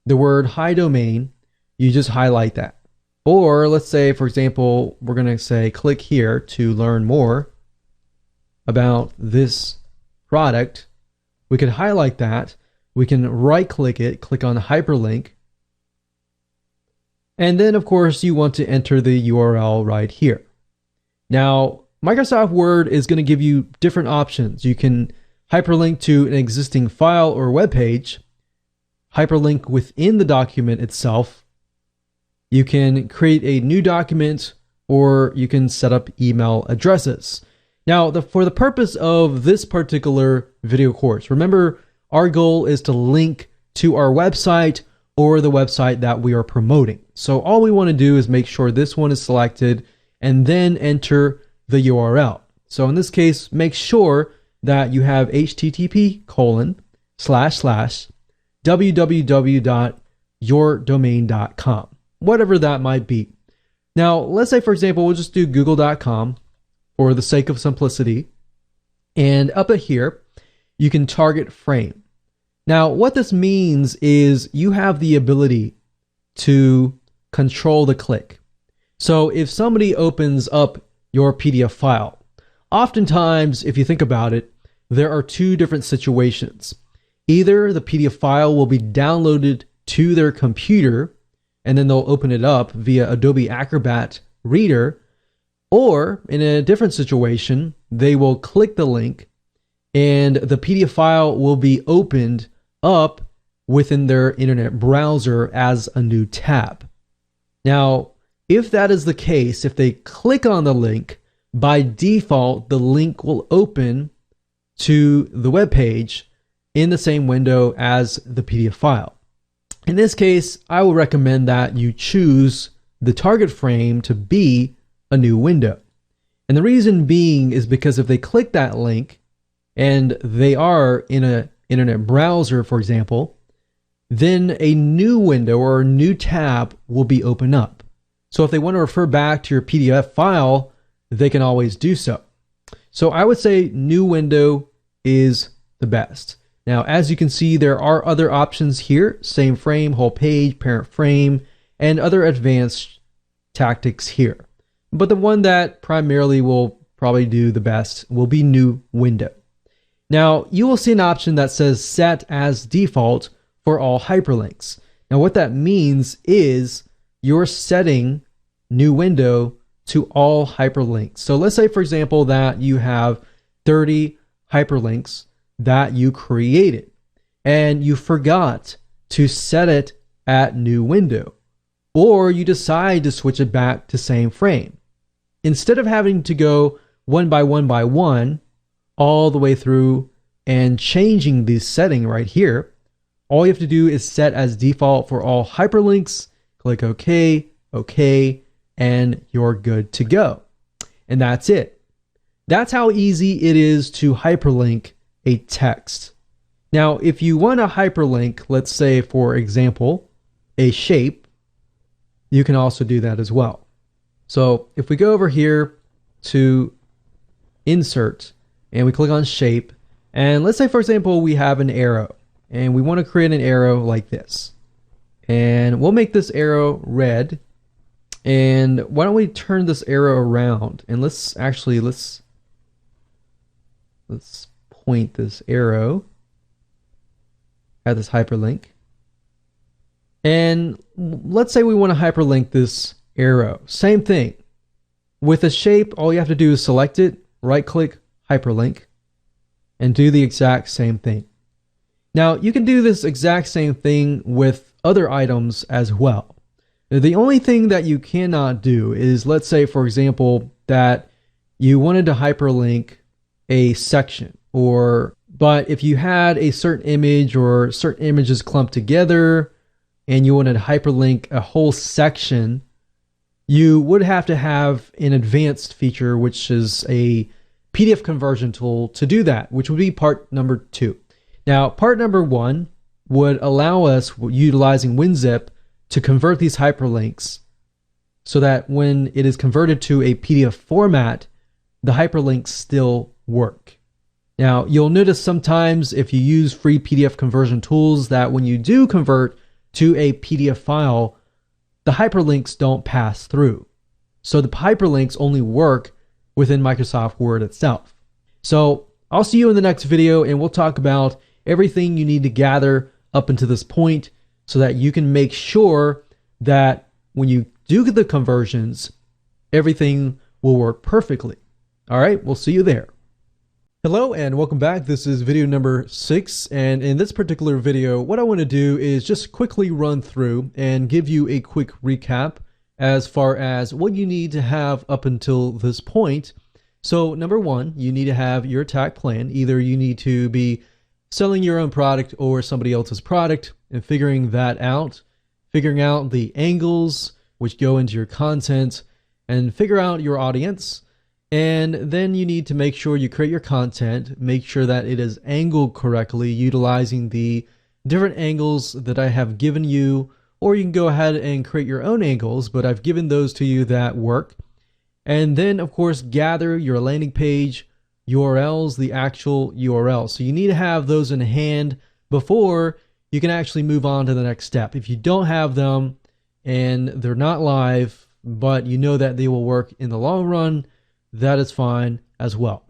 [SPEAKER 1] the word hi domain, you just highlight that. Or let's say, for example, we're going to say click here to learn more about this product. We can highlight that. We can right click it, click on hyperlink. And then of course you want to enter the URL right here. Now, Microsoft Word is going to give you different options. You can hyperlink to an existing file or web page, hyperlink within the document itself. You can create a new document, or you can set up email addresses. Now, for the purpose of this particular video course, remember our goal is to link to our website or the website that we are promoting. So all we want to do is make sure this one is selected and then enter the URL. So in this case, make sure that you have http://www.yourdomain.com, whatever that might be. Now, let's say, for example, we'll just do google.com for the sake of simplicity. And up here, you can target frame. Now, what this means is you have the ability to control the click. So if somebody opens up your PDF file, oftentimes, if you think about it, there are two different situations. Either the PDF file will be downloaded to their computer, and then they'll open it up via Adobe Acrobat Reader, or in a different situation, they will click the link and the PDF file will be opened up within their internet browser as a new tab. Now, if that is the case, if they click on the link, by default, the link will open to the web page in the same window as the PDF file. In this case, I would recommend that you choose the target frame to be a new window. And the reason being is because if they click that link and they are in an internet browser, for example, then a new window or a new tab will be opened up. So if they want to refer back to your PDF file, they can always do so. So I would say new window is the best. Now, as you can see, there are other options here: same frame, whole page, parent frame, and other advanced tactics here. But the one that primarily will probably do the best will be new window. Now, you will see an option that says set as default for all hyperlinks. Now, what that means is you're setting new window to all hyperlinks. So let's say, for example, that you have 30 hyperlinks that you created and you forgot to set it at new window, or you decide to switch it back to same frame. Instead of having to go one by one all the way through and changing the setting right here, all you have to do is set as default for all hyperlinks, click OK, OK, and you're good to go. And that's it. That's how easy it is to hyperlink a text. Now, if you want to hyperlink, let's say, for example, a shape, you can also do that as well. So if we go over here to insert and we click on shape, and let's say, for example, we have an arrow and we want to create an arrow like this, and we'll make this arrow red. And why don't we turn this arrow around, and let's point this arrow at this hyperlink. And let's say we want to hyperlink this arrow. Same thing. With a shape, all you have to do is select it, right click, hyperlink, and do the exact same thing. Now, you can do this exact same thing with other items as well. The only thing that you cannot do is, let's say, for example, that you wanted to hyperlink a section, but if you had a certain image or certain images clumped together and you wanted to hyperlink a whole section, you would have to have an advanced feature, which is a PDF conversion tool to do that, which would be part number 2. Now, part number 1 would allow us, utilizing WinZip, to convert these hyperlinks so that when it is converted to a PDF format, the hyperlinks still work. Now, you'll notice sometimes if you use free PDF conversion tools that when you do convert to a PDF file, the hyperlinks don't pass through. So the hyperlinks only work within Microsoft Word itself. So I'll see you in the next video, and we'll talk about everything you need to gather up until this point so that you can make sure that when you do the conversions, everything will work perfectly. All right, we'll see you there. Hello and welcome back. This is video number 6, and in this particular video, what I want to do is just quickly run through and give you a quick recap as far as what you need to have up until this point. So number 1, you need to have your attack plan. Either you need to be selling your own product or somebody else's product and figuring that out, figuring out the angles which go into your content, and figure out your audience. And then you need to make sure you create your content, make sure that it is angled correctly, utilizing the different angles that I have given you, or you can go ahead and create your own angles, but I've given those to you that work. And then, of course, gather your landing page URLs, the actual URL. So you need to have those in hand before you can actually move on to the next step. If you don't have them and they're not live, but you know that they will work in the long run, that is fine as well.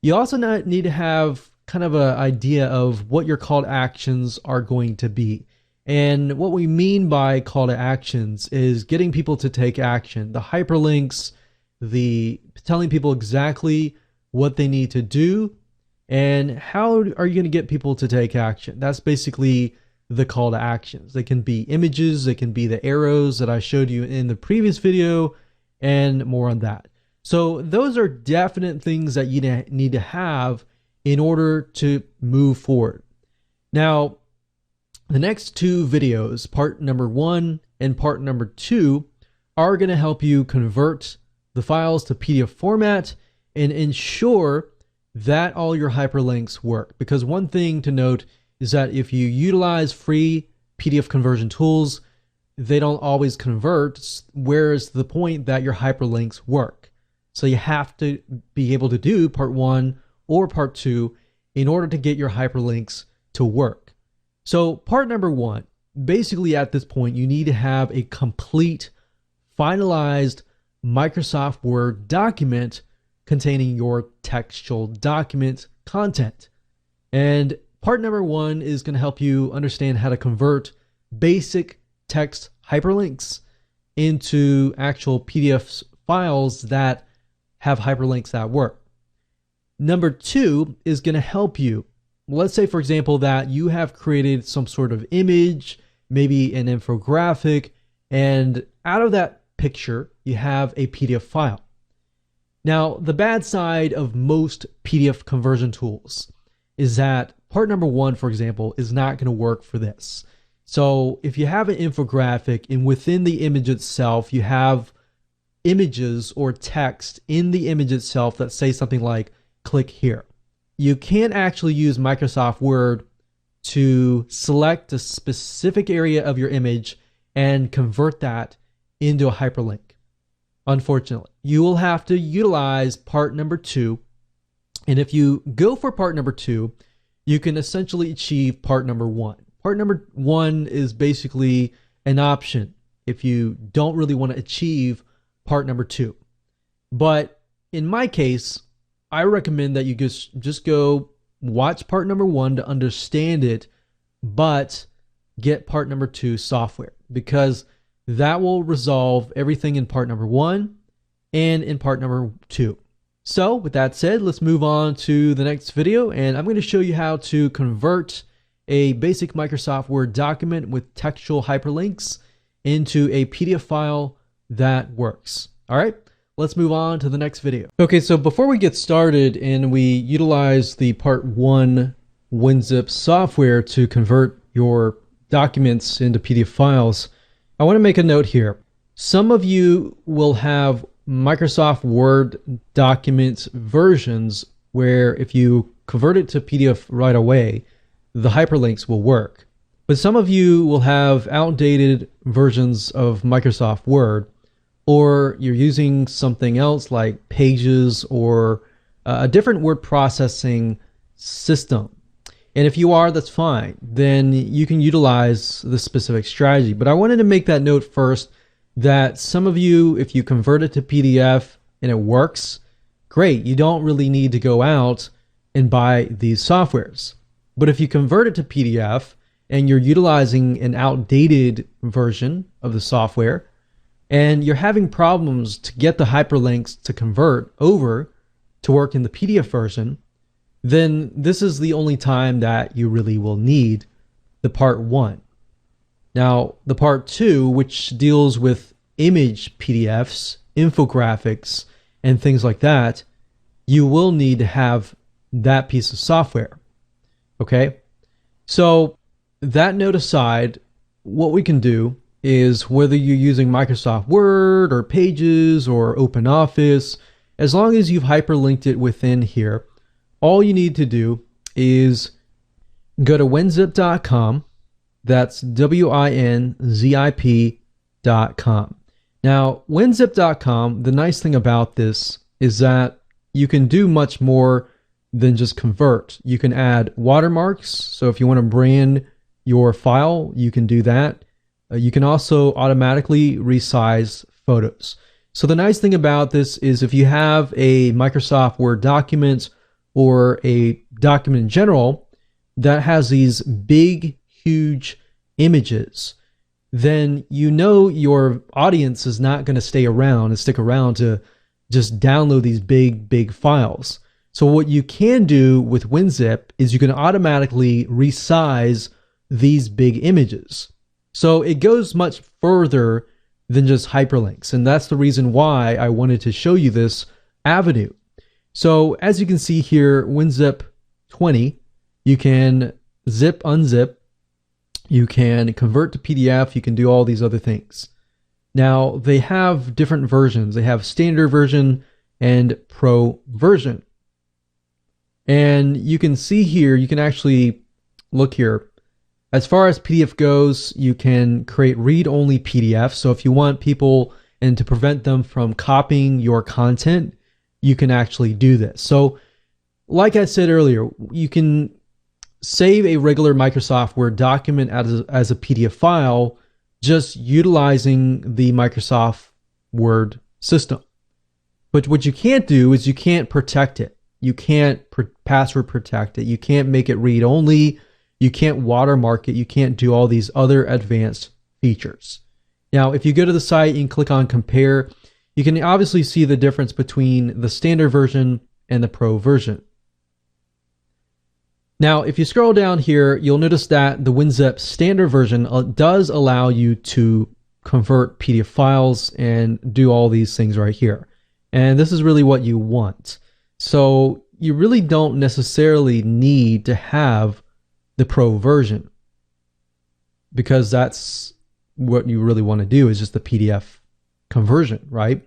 [SPEAKER 1] You also need to have kind of an idea of what your call to actions are going to be. And what we mean by call to actions is getting people to take action. The hyperlinks, the telling people exactly what they need to do, and how are you going to get people to take action. That's basically the call to actions. They can be images, they can be the arrows that I showed you in the previous video, and more on that. So those are definite things that you need to have in order to move forward. Now, the next 2 videos, part number 1 and part number 2, are going to help you convert the files to PDF format and ensure that all your hyperlinks work. Because one thing to note is that if you utilize free PDF conversion tools, they don't always convert, whereas the point that your hyperlinks work. So you have to be able to do part 1 or part 2 in order to get your hyperlinks to work. So part number 1, basically at this point, you need to have a complete, finalized Microsoft Word document containing your textual document content. And part number 1 is going to help you understand how to convert basic text hyperlinks into actual PDF files that have hyperlinks that work. Number 2 is going to help you. Let's say, for example, that you have created some sort of image, maybe an infographic, and out of that picture, you have a PDF file. Now, the bad side of most PDF conversion tools is that part number 1, for example, is not going to work for this. So if you have an infographic and within the image itself, you have images or text in the image itself that say something like, click here. You can't actually use Microsoft Word to select a specific area of your image and convert that into a hyperlink. Unfortunately, you will have to utilize part number 2. And if you go for part number 2, you can essentially achieve part number 1. Part number 1 is basically an option if you don't really want to achieve part number 2. But in my case, I recommend that you just go watch part number 1 to understand it, but get part number 2 software, because that will resolve everything in part number 1 and in part number 2. So with that said, let's move on to the next video, and I'm going to show you how to convert a basic Microsoft Word document with textual hyperlinks into a PDF file that works. All right, let's move on to the next video. Okay, so before we get started and we utilize the part 1 WinZip software to convert your documents into PDF files, I want to make a note here. Some of you will have Microsoft Word document versions where if you convert it to PDF right away, the hyperlinks will work. But some of you will have outdated versions of Microsoft Word, or you're using something else like Pages or a different word processing system. And if you are, that's fine. Then you can utilize the specific strategy. But I wanted to make that note first that some of you, if you convert it to PDF and it works, great. You don't really need to go out and buy these softwares. But if you convert it to PDF and you're utilizing an outdated version of the software and you're having problems to get the hyperlinks to convert over to work in the PDF version, then this is the only time that you really will need the part 1. Now, the part 2, which deals with image PDFs, infographics, and things like that, you will need to have that piece of software. Okay? So, that note aside, what we can do is whether you're using Microsoft Word or Pages or OpenOffice, as long as you've hyperlinked it within here, all you need to do is go to winzip.com. That's WINZIP.com. Now, winzip.com, the nice thing about this is that you can do much more than just convert. You can add watermarks. So if you want to brand your file, you can do that. You can also automatically resize photos. So the nice thing about this is if you have a Microsoft Word document or a document in general that has these big, huge images, then you know your audience is not going to stay around and stick around to just download these big files. So what you can do with WinZip is you can automatically resize these big images. So it goes much further than just hyperlinks. And that's the reason why I wanted to show you this avenue. So as you can see here, WinZip 20, you can zip, unzip, you can convert to PDF, you can do all these other things. Now, they have different versions. They have standard version and pro version. And you can see here, you can actually look here. As far as PDF goes, you can create read-only PDFs. So if you want people and to prevent them from copying your content, you can actually do this. So like I said earlier, you can save a regular Microsoft Word document as a PDF file just utilizing the Microsoft Word system. But what you can't do is you can't protect it. You can't password protect it. You can't make it read-only. You can't watermark it. You can't do all these other advanced features. Now, if you go to the site and click on compare, you can obviously see the difference between the standard version and the pro version. Now, if you scroll down here, you'll notice that the WinZip standard version does allow you to convert PDF files and do all these things right here. And this is really what you want. So you really don't necessarily need to have the pro version, because that's what you really want to do is just the PDF conversion, right?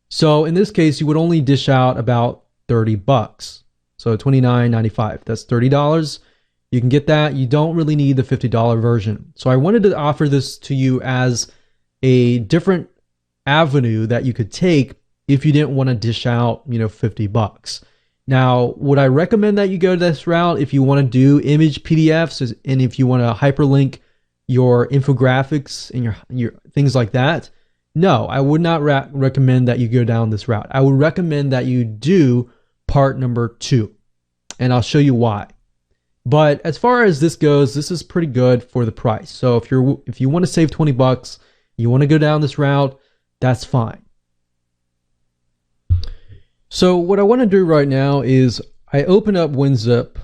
[SPEAKER 1] So in this case, you would only dish out about $30. So $29.95, that's $30. You can get that. You don't really need the $50 version. So I wanted to offer this to you as a different avenue that you could take if you didn't want to dish out, $50. Now, would I recommend that you go this route if you want to do image PDFs and if you want to hyperlink your infographics and your things like that? No, I would not recommend that you go down this route. I would recommend that you do part number 2, and I'll show you why. But as far as this goes, this is pretty good for the price. So if you want to save $20, you want to go down this route, that's fine. So what I want to do right now is I open up WinZip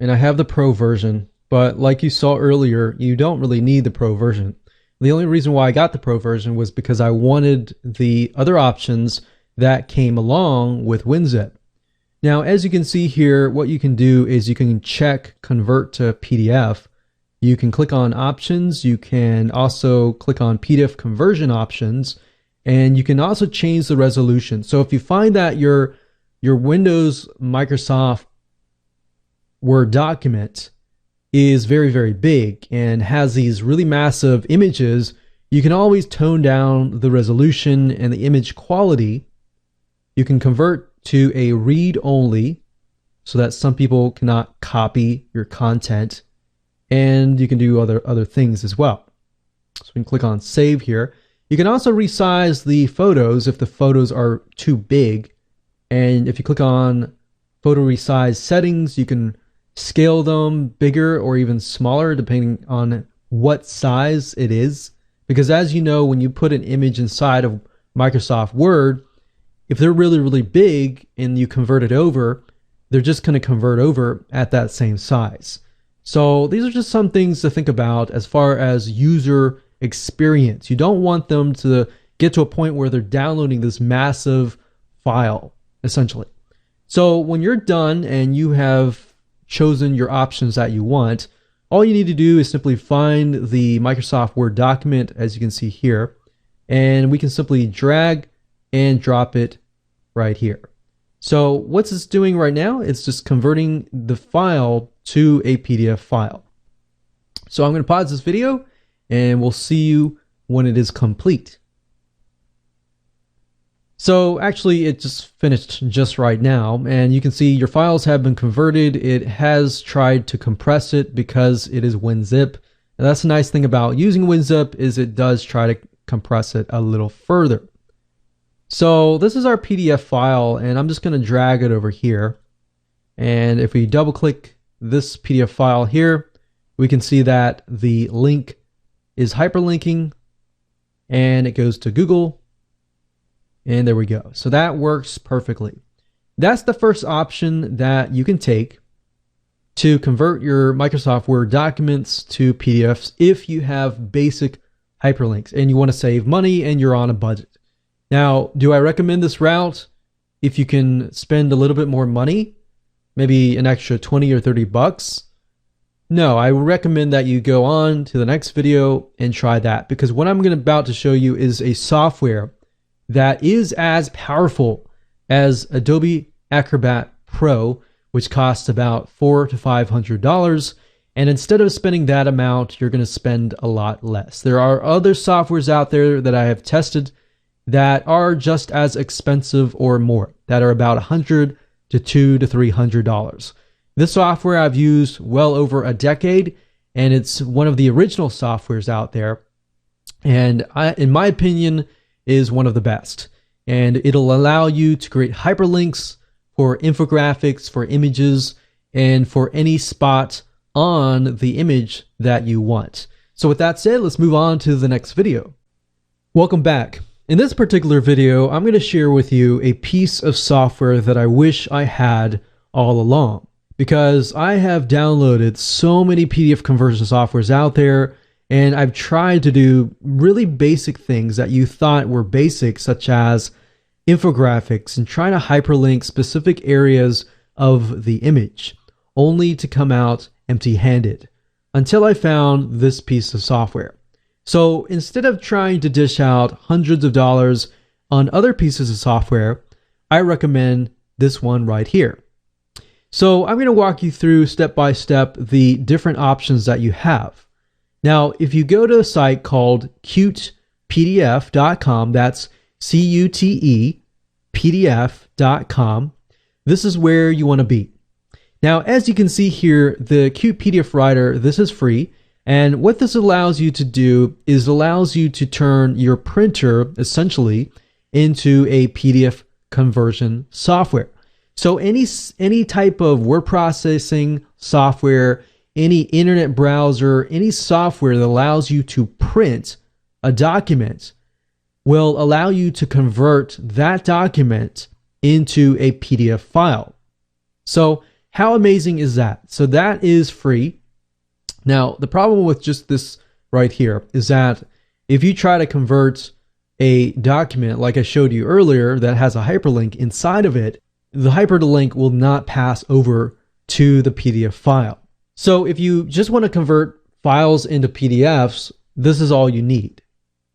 [SPEAKER 1] and I have the pro version, but like you saw earlier, you don't really need the pro version. The only reason why I got the pro version was because I wanted the other options that came along with WinZip. Now, as you can see here, what you can do is you can check convert to PDF. You can click on options. You can also click on PDF conversion options. And you can also change the resolution. So if you find that your Windows Microsoft Word document is very, very big and has these really massive images, you can always tone down the resolution and the image quality. You can convert to a read-only so that some people cannot copy your content, and you can do other things as well. So we can click on save here. You can also resize the photos if the photos are too big, and if you click on photo resize settings, you can scale them bigger or even smaller depending on what size it is. Because as you know, when you put an image inside of Microsoft Word, if they're really big and you convert it over, they're just going to convert over at that same size. So these are just some things to think about as far as user experience. You don't want them to get to a point where they're downloading this massive file, essentially. So when you're done and you have chosen your options that you want, all you need to do is simply find the Microsoft Word document, as you can see here, and we can simply drag and drop it right here. So what's this doing right now? It's just converting the file to a PDF file. So I'm going to pause this video and we'll see you when it is complete. So actually it just finished just right now, and you can see your files have been converted. It has tried to compress it because it is WinZip. And that's the nice thing about using WinZip, is it does try to compress it a little further. So this is our PDF file, and I'm just going to drag it over here. And if we double click this PDF file here, we can see that the link is hyperlinking and it goes to Google. And there we go. So that works perfectly. That's the first option that you can take to convert your Microsoft Word documents to PDFs if you have basic hyperlinks and you want to save money and you're on a budget. Now, do I recommend this route if you can spend a little bit more money, maybe an extra 20 or 30 bucks? No, I would recommend that you go on to the next video and try that, because what I'm about to show you is a software that is as powerful as Adobe Acrobat Pro, which costs about $400 to $500. And instead of spending that amount, you're going to spend a lot less. There are other softwares out there that I have tested that are just as expensive or more, that are about $100 to $200 to $300. This software I've used well over a decade, and it's one of the original softwares out there. And in my opinion, is one of the best. And it'll allow you to create hyperlinks for infographics, for images, and for any spot on the image that you want. So with that said, let's move on to the next video. Welcome back. In this particular video, I'm going to share with you a piece of software that I wish I had all along, because I have downloaded so many PDF conversion softwares out there, and I've tried to do really basic things that you thought were basic, such as infographics and trying to hyperlink specific areas of the image, only to come out empty-handed, until I found this piece of software. So instead of trying to dish out hundreds of dollars on other pieces of software, I recommend this one right here. So I'm going to walk you through step by step the different options that you have. Now, if you go to a site called cutepdf.com, that's CUTE PDF.com, this is where you want to be. Now, as you can see here, the Qt PDF Writer, this is free. And what this allows you to do is allows you to turn your printer essentially into a PDF conversion software. So any type of word processing software, any internet browser, any software that allows you to print a document will allow you to convert that document into a PDF file. So how amazing is that? So that is free. Now, the problem with just this right here is that if you try to convert a document like I showed you earlier that has a hyperlink inside of it, the hyperlink will not pass over to the PDF file. So if you just want to convert files into PDFs, this is all you need.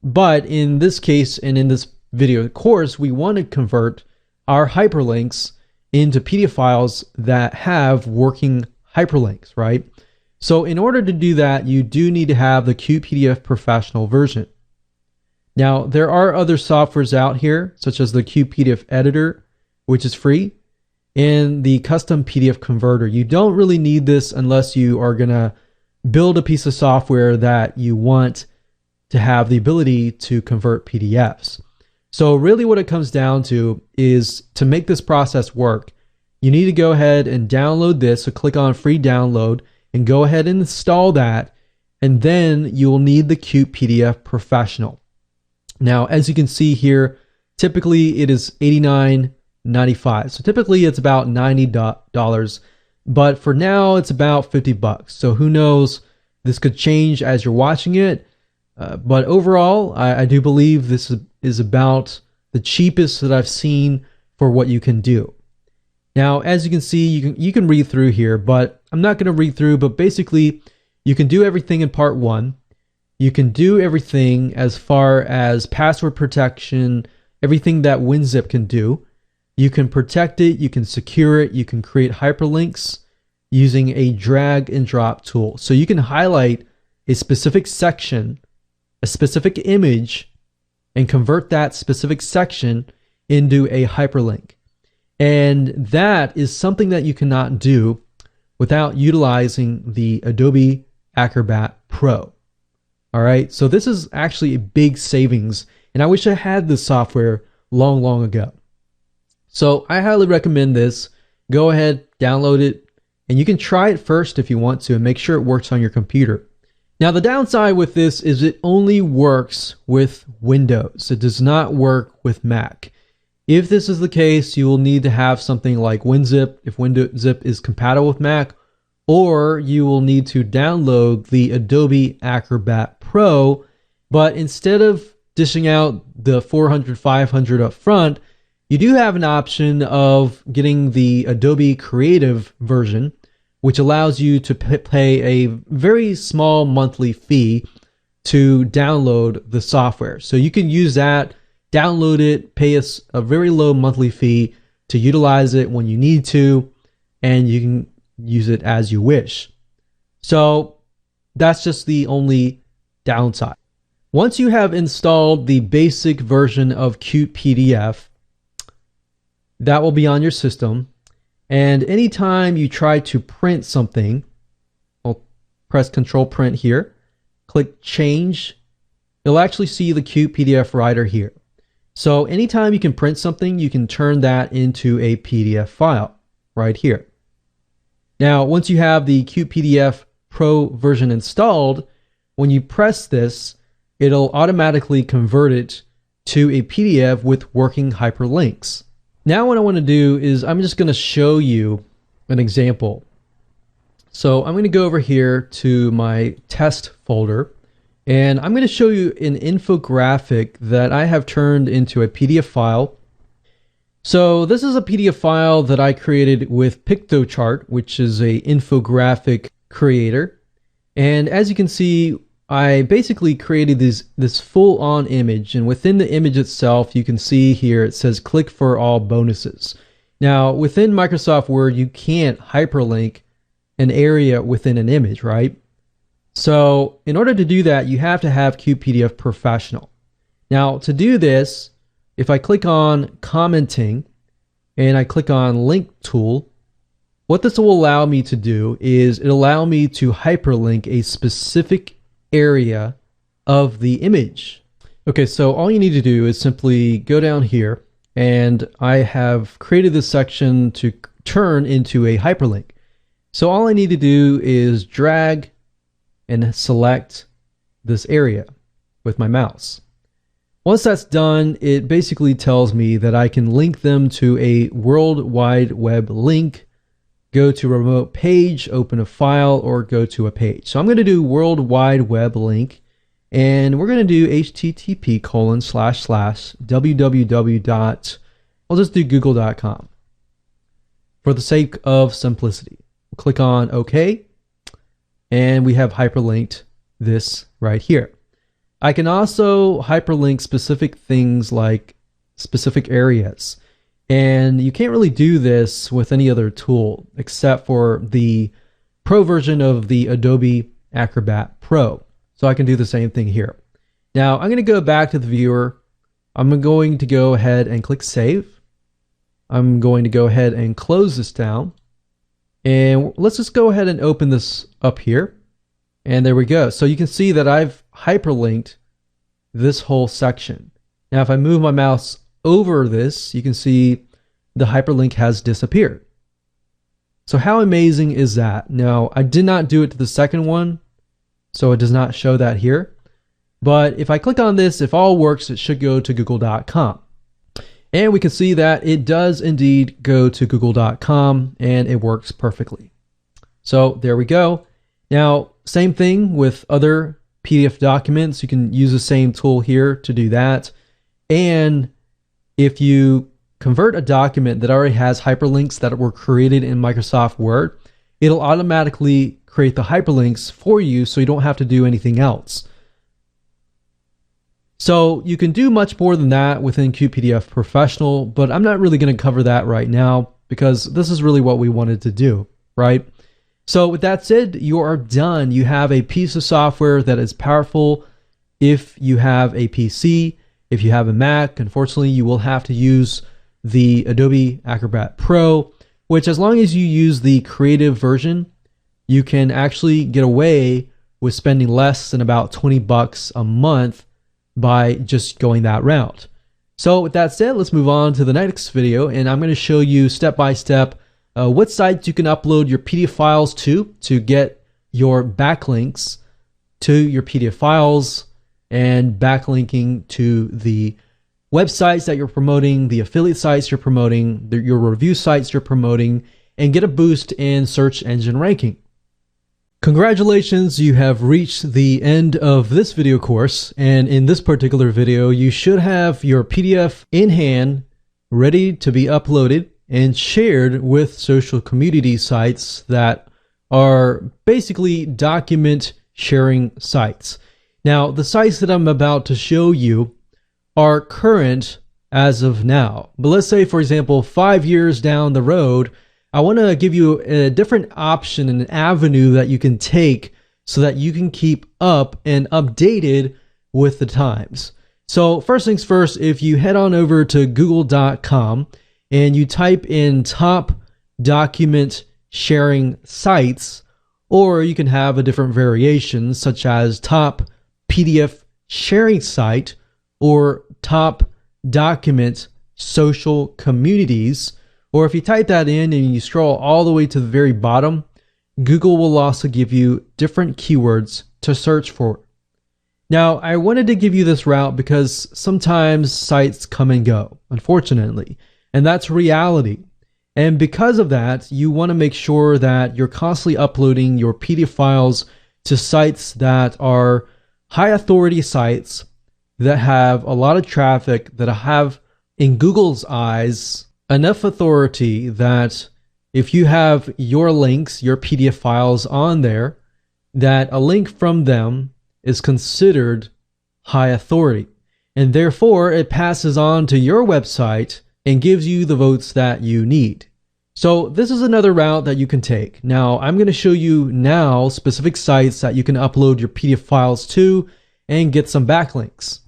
[SPEAKER 1] But in this case, and in this video course, we want to convert our hyperlinks into PDF files that have working hyperlinks, right? So in order to do that, you do need to have the Qt PDF Professional version. Now, there are other softwares out here, such as the Qt PDF Editor, which is free. in the custom PDF converter. You don't really need this unless you are going to build a piece of software that you want to have the ability to convert PDFs. So really what it comes down to is, to make this process work, you need to go ahead and download this. So click on free download and go ahead and install that. And then you will need the Qt PDF Professional. Now, as you can see here, typically it is $89.95. So typically it's about $90, but for now it's about $50. So who knows, this could change as you're watching it. But overall, I do believe this is about the cheapest that I've seen for what you can do. Now, as you can see, you can read through here, but I'm not going to read through, but basically you can do everything in part 1. You can do everything as far as password protection, everything that WinZip can do. You can protect it, you can secure it, you can create hyperlinks using a drag and drop tool. So you can highlight a specific section, a specific image, and convert that specific section into a hyperlink. And that is something that you cannot do without utilizing the Adobe Acrobat Pro. All right, so this is actually a big savings, and I wish I had this software long ago. So I highly recommend this. Go ahead, download it, and you can try it first if you want to and make sure it works on your computer. Now, the downside with this is it only works with Windows. It does not work with Mac. If this is the case, you will need to have something like WinZip if WinZip is compatible with Mac, or you will need to download the Adobe Acrobat Pro. But instead of dishing out the $400, $500 up front, you do have an option of getting the Adobe Creative version, which allows you to pay a very small monthly fee to download the software. So you can use that, download it, pay us a very low monthly fee to utilize it when you need to, and you can use it as you wish. So that's just the only downside. Once you have installed the basic version of Qt PDF, that will be on your system. And anytime you try to print something, I'll press Control Print here, click Change, you'll actually see the Qt PDF Writer here. So anytime you can print something, you can turn that into a PDF file right here. Now, once you have the Qt PDF Pro version installed, when you press this, it'll automatically convert it to a PDF with working hyperlinks. Now what I want to do is I'm just going to show you an example. So I'm going to go over here to my test folder, and I'm going to show you an infographic that I have turned into a PDF file. So this is a PDF file that I created with Pictochart, which is a infographic creator. And as you can see, I basically created this full-on image, and within the image itself, you can see here it says click for all bonuses. Now, within Microsoft Word, you can't hyperlink an area within an image, right? So in order to do that, you have to have Qt PDF Professional. Now, to do this, if I click on commenting and I click on link tool, what this will allow me to do is it'll allow me to hyperlink a specific area of the image. Okay, so all you need to do is simply go down here, and I have created this section to turn into a hyperlink. So all I need to do is drag and select this area with my mouse. Once that's done, it basically tells me that I can link them to a World Wide Web link, go to remote page, open a file, or go to a page. So I'm going to do World Wide Web link, and we're going to do http://www. I'll just do google.com for the sake of simplicity. We'll click on OK, and we have hyperlinked this right here. I can also hyperlink specific things like specific areas. And you can't really do this with any other tool except for the Pro version of the Adobe Acrobat Pro. So I can do the same thing here. Now I'm going to go back to the viewer. I'm going to go ahead and click Save. I'm going to go ahead and close this down. And let's just go ahead and open this up here. And there we go. So you can see that I've hyperlinked this whole section. Now, if I move my mouse over this, you can see the hyperlink has disappeared. So how amazing is that? Now, I did not do it to the second one, so it does not show that here. But if I click on this, if all works, it should go to google.com. And we can see that it does indeed go to google.com and it works perfectly. So there we go. Now, same thing with other PDF documents. You can use the same tool here to do that. And if you convert a document that already has hyperlinks that were created in Microsoft Word, it'll automatically create the hyperlinks for you so you don't have to do anything else. So you can do much more than that within QPDF Professional, but I'm not really going to cover that right now because this is really what we wanted to do, right? So with that said, you are done. You have a piece of software that is powerful if you have a PC. If you have a Mac, unfortunately, you will have to use the Adobe Acrobat Pro, which as long as you use the creative version, you can actually get away with spending less than about $20 a month by just going that route. So with that said, let's move on to the next video, and I'm going to show you step by step what sites you can upload your PDF files to get your backlinks to your PDF files and backlinking to the websites that you're promoting, the affiliate sites you're promoting, your review sites you're promoting, and get a boost in search engine ranking. Congratulations, you have reached the end of this video course, and in this particular video, you should have your PDF in hand, ready to be uploaded and shared with social community sites that are basically document sharing sites. Now, the sites that I'm about to show you are current as of now, but let's say, for example, 5 years down the road, I want to give you a different option and an avenue that you can take so that you can keep up and updated with the times. So first things first, if you head on over to google.com and you type in top document sharing sites, or you can have a different variation such as top PDF sharing site or top document social communities. Or if you type that in and you scroll all the way to the very bottom, Google will also give you different keywords to search for. Now, I wanted to give you this route because sometimes sites come and go, unfortunately, and that's reality. And because of that, you want to make sure that you're constantly uploading your PDF files to sites that are high authority sites that have a lot of traffic, that have, in Google's eyes, enough authority that if you have your links, your PDF files on there, that a link from them is considered high authority. And therefore, it passes on to your website and gives you the votes that you need. So this is another route that you can take. Now, I'm going to show you now specific sites that you can upload your PDF files to and get some backlinks.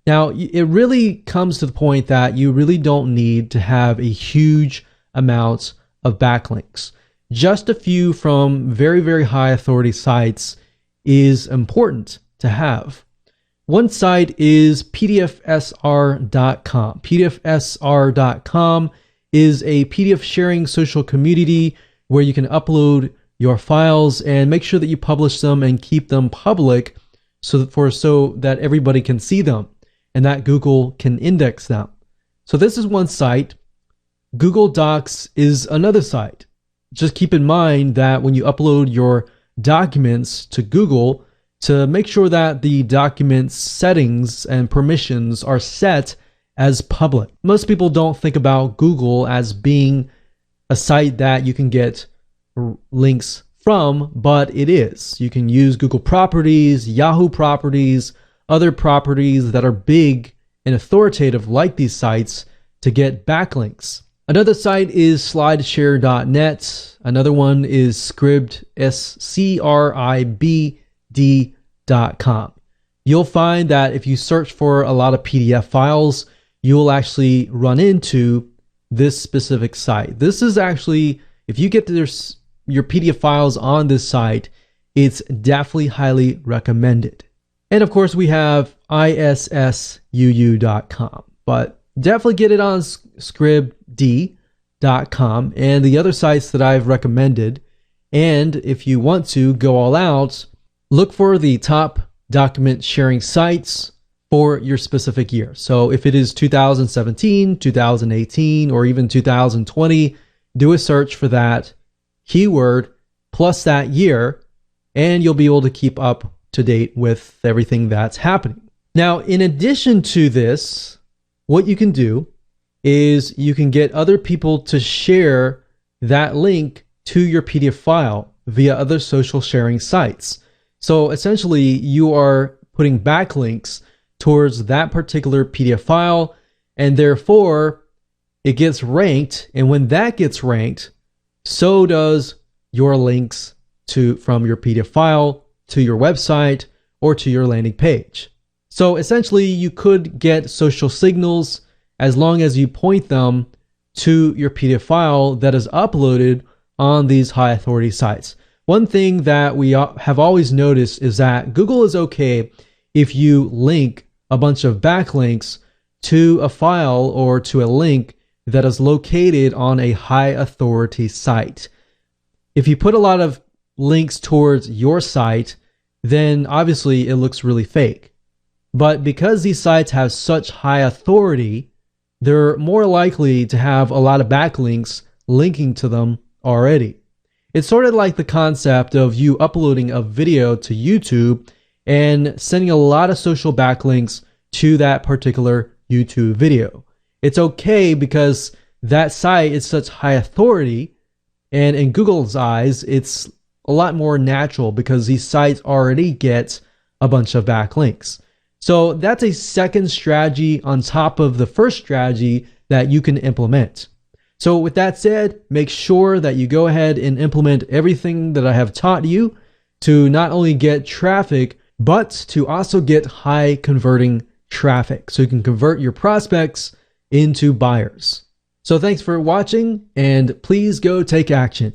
[SPEAKER 1] Now, it really comes to the point that you really don't need to have a huge amount of backlinks. Just a few from very, very high authority sites is important to have. One site is pdfsr.com. pdfsr.com is a PDF sharing social community where you can upload your files and make sure that you publish them and keep them public so that everybody can see them and that Google can index them. So this is one site. Google Docs is another site. Just keep in mind that when you upload your documents to Google, to make sure that the document settings and permissions are set as public. Most people don't think about Google as being a site that you can get links from, but it is. You can use Google properties, Yahoo properties, other properties that are big and authoritative like these sites to get backlinks. Another site is slideshare.net. Another one is Scribd, SCRIBD.com. You'll find that if you search for a lot of PDF files, you'll actually run into this specific site. This is actually, if you get your PDF files on this site, it's definitely highly recommended. And of course, we have issuu.com, but definitely get it on scribd.com and the other sites that I've recommended. And if you want to go all out, look for the top document sharing sites for your specific year. So if it is 2017, 2018, or even 2020, do a search for that keyword plus that year, and you'll be able to keep up to date with everything that's happening. Now, in addition to this, what you can do is you can get other people to share that link to your PDF file via other social sharing sites. So essentially, you are putting backlinks towards that particular PDF file, and therefore it gets ranked. And when that gets ranked, so does your links from your PDF file to your website or to your landing page. So essentially, you could get social signals as long as you point them to your PDF file that is uploaded on these high authority sites. One thing that we have always noticed is that Google is okay if you link a bunch of backlinks to a file or to a link that is located on a high authority site. If you put a lot of links towards your site, then obviously it looks really fake. But because these sites have such high authority, they're more likely to have a lot of backlinks linking to them already. It's sort of like the concept of you uploading a video to YouTube and sending a lot of social backlinks to that particular YouTube video. It's okay because that site is such high authority, and in Google's eyes, it's a lot more natural because these sites already get a bunch of backlinks. So that's a second strategy on top of the first strategy that you can implement. So with that said, make sure that you go ahead and implement everything that I have taught you to not only get traffic, but to also get high converting traffic so you can convert your prospects into buyers. So thanks for watching, and please go take action.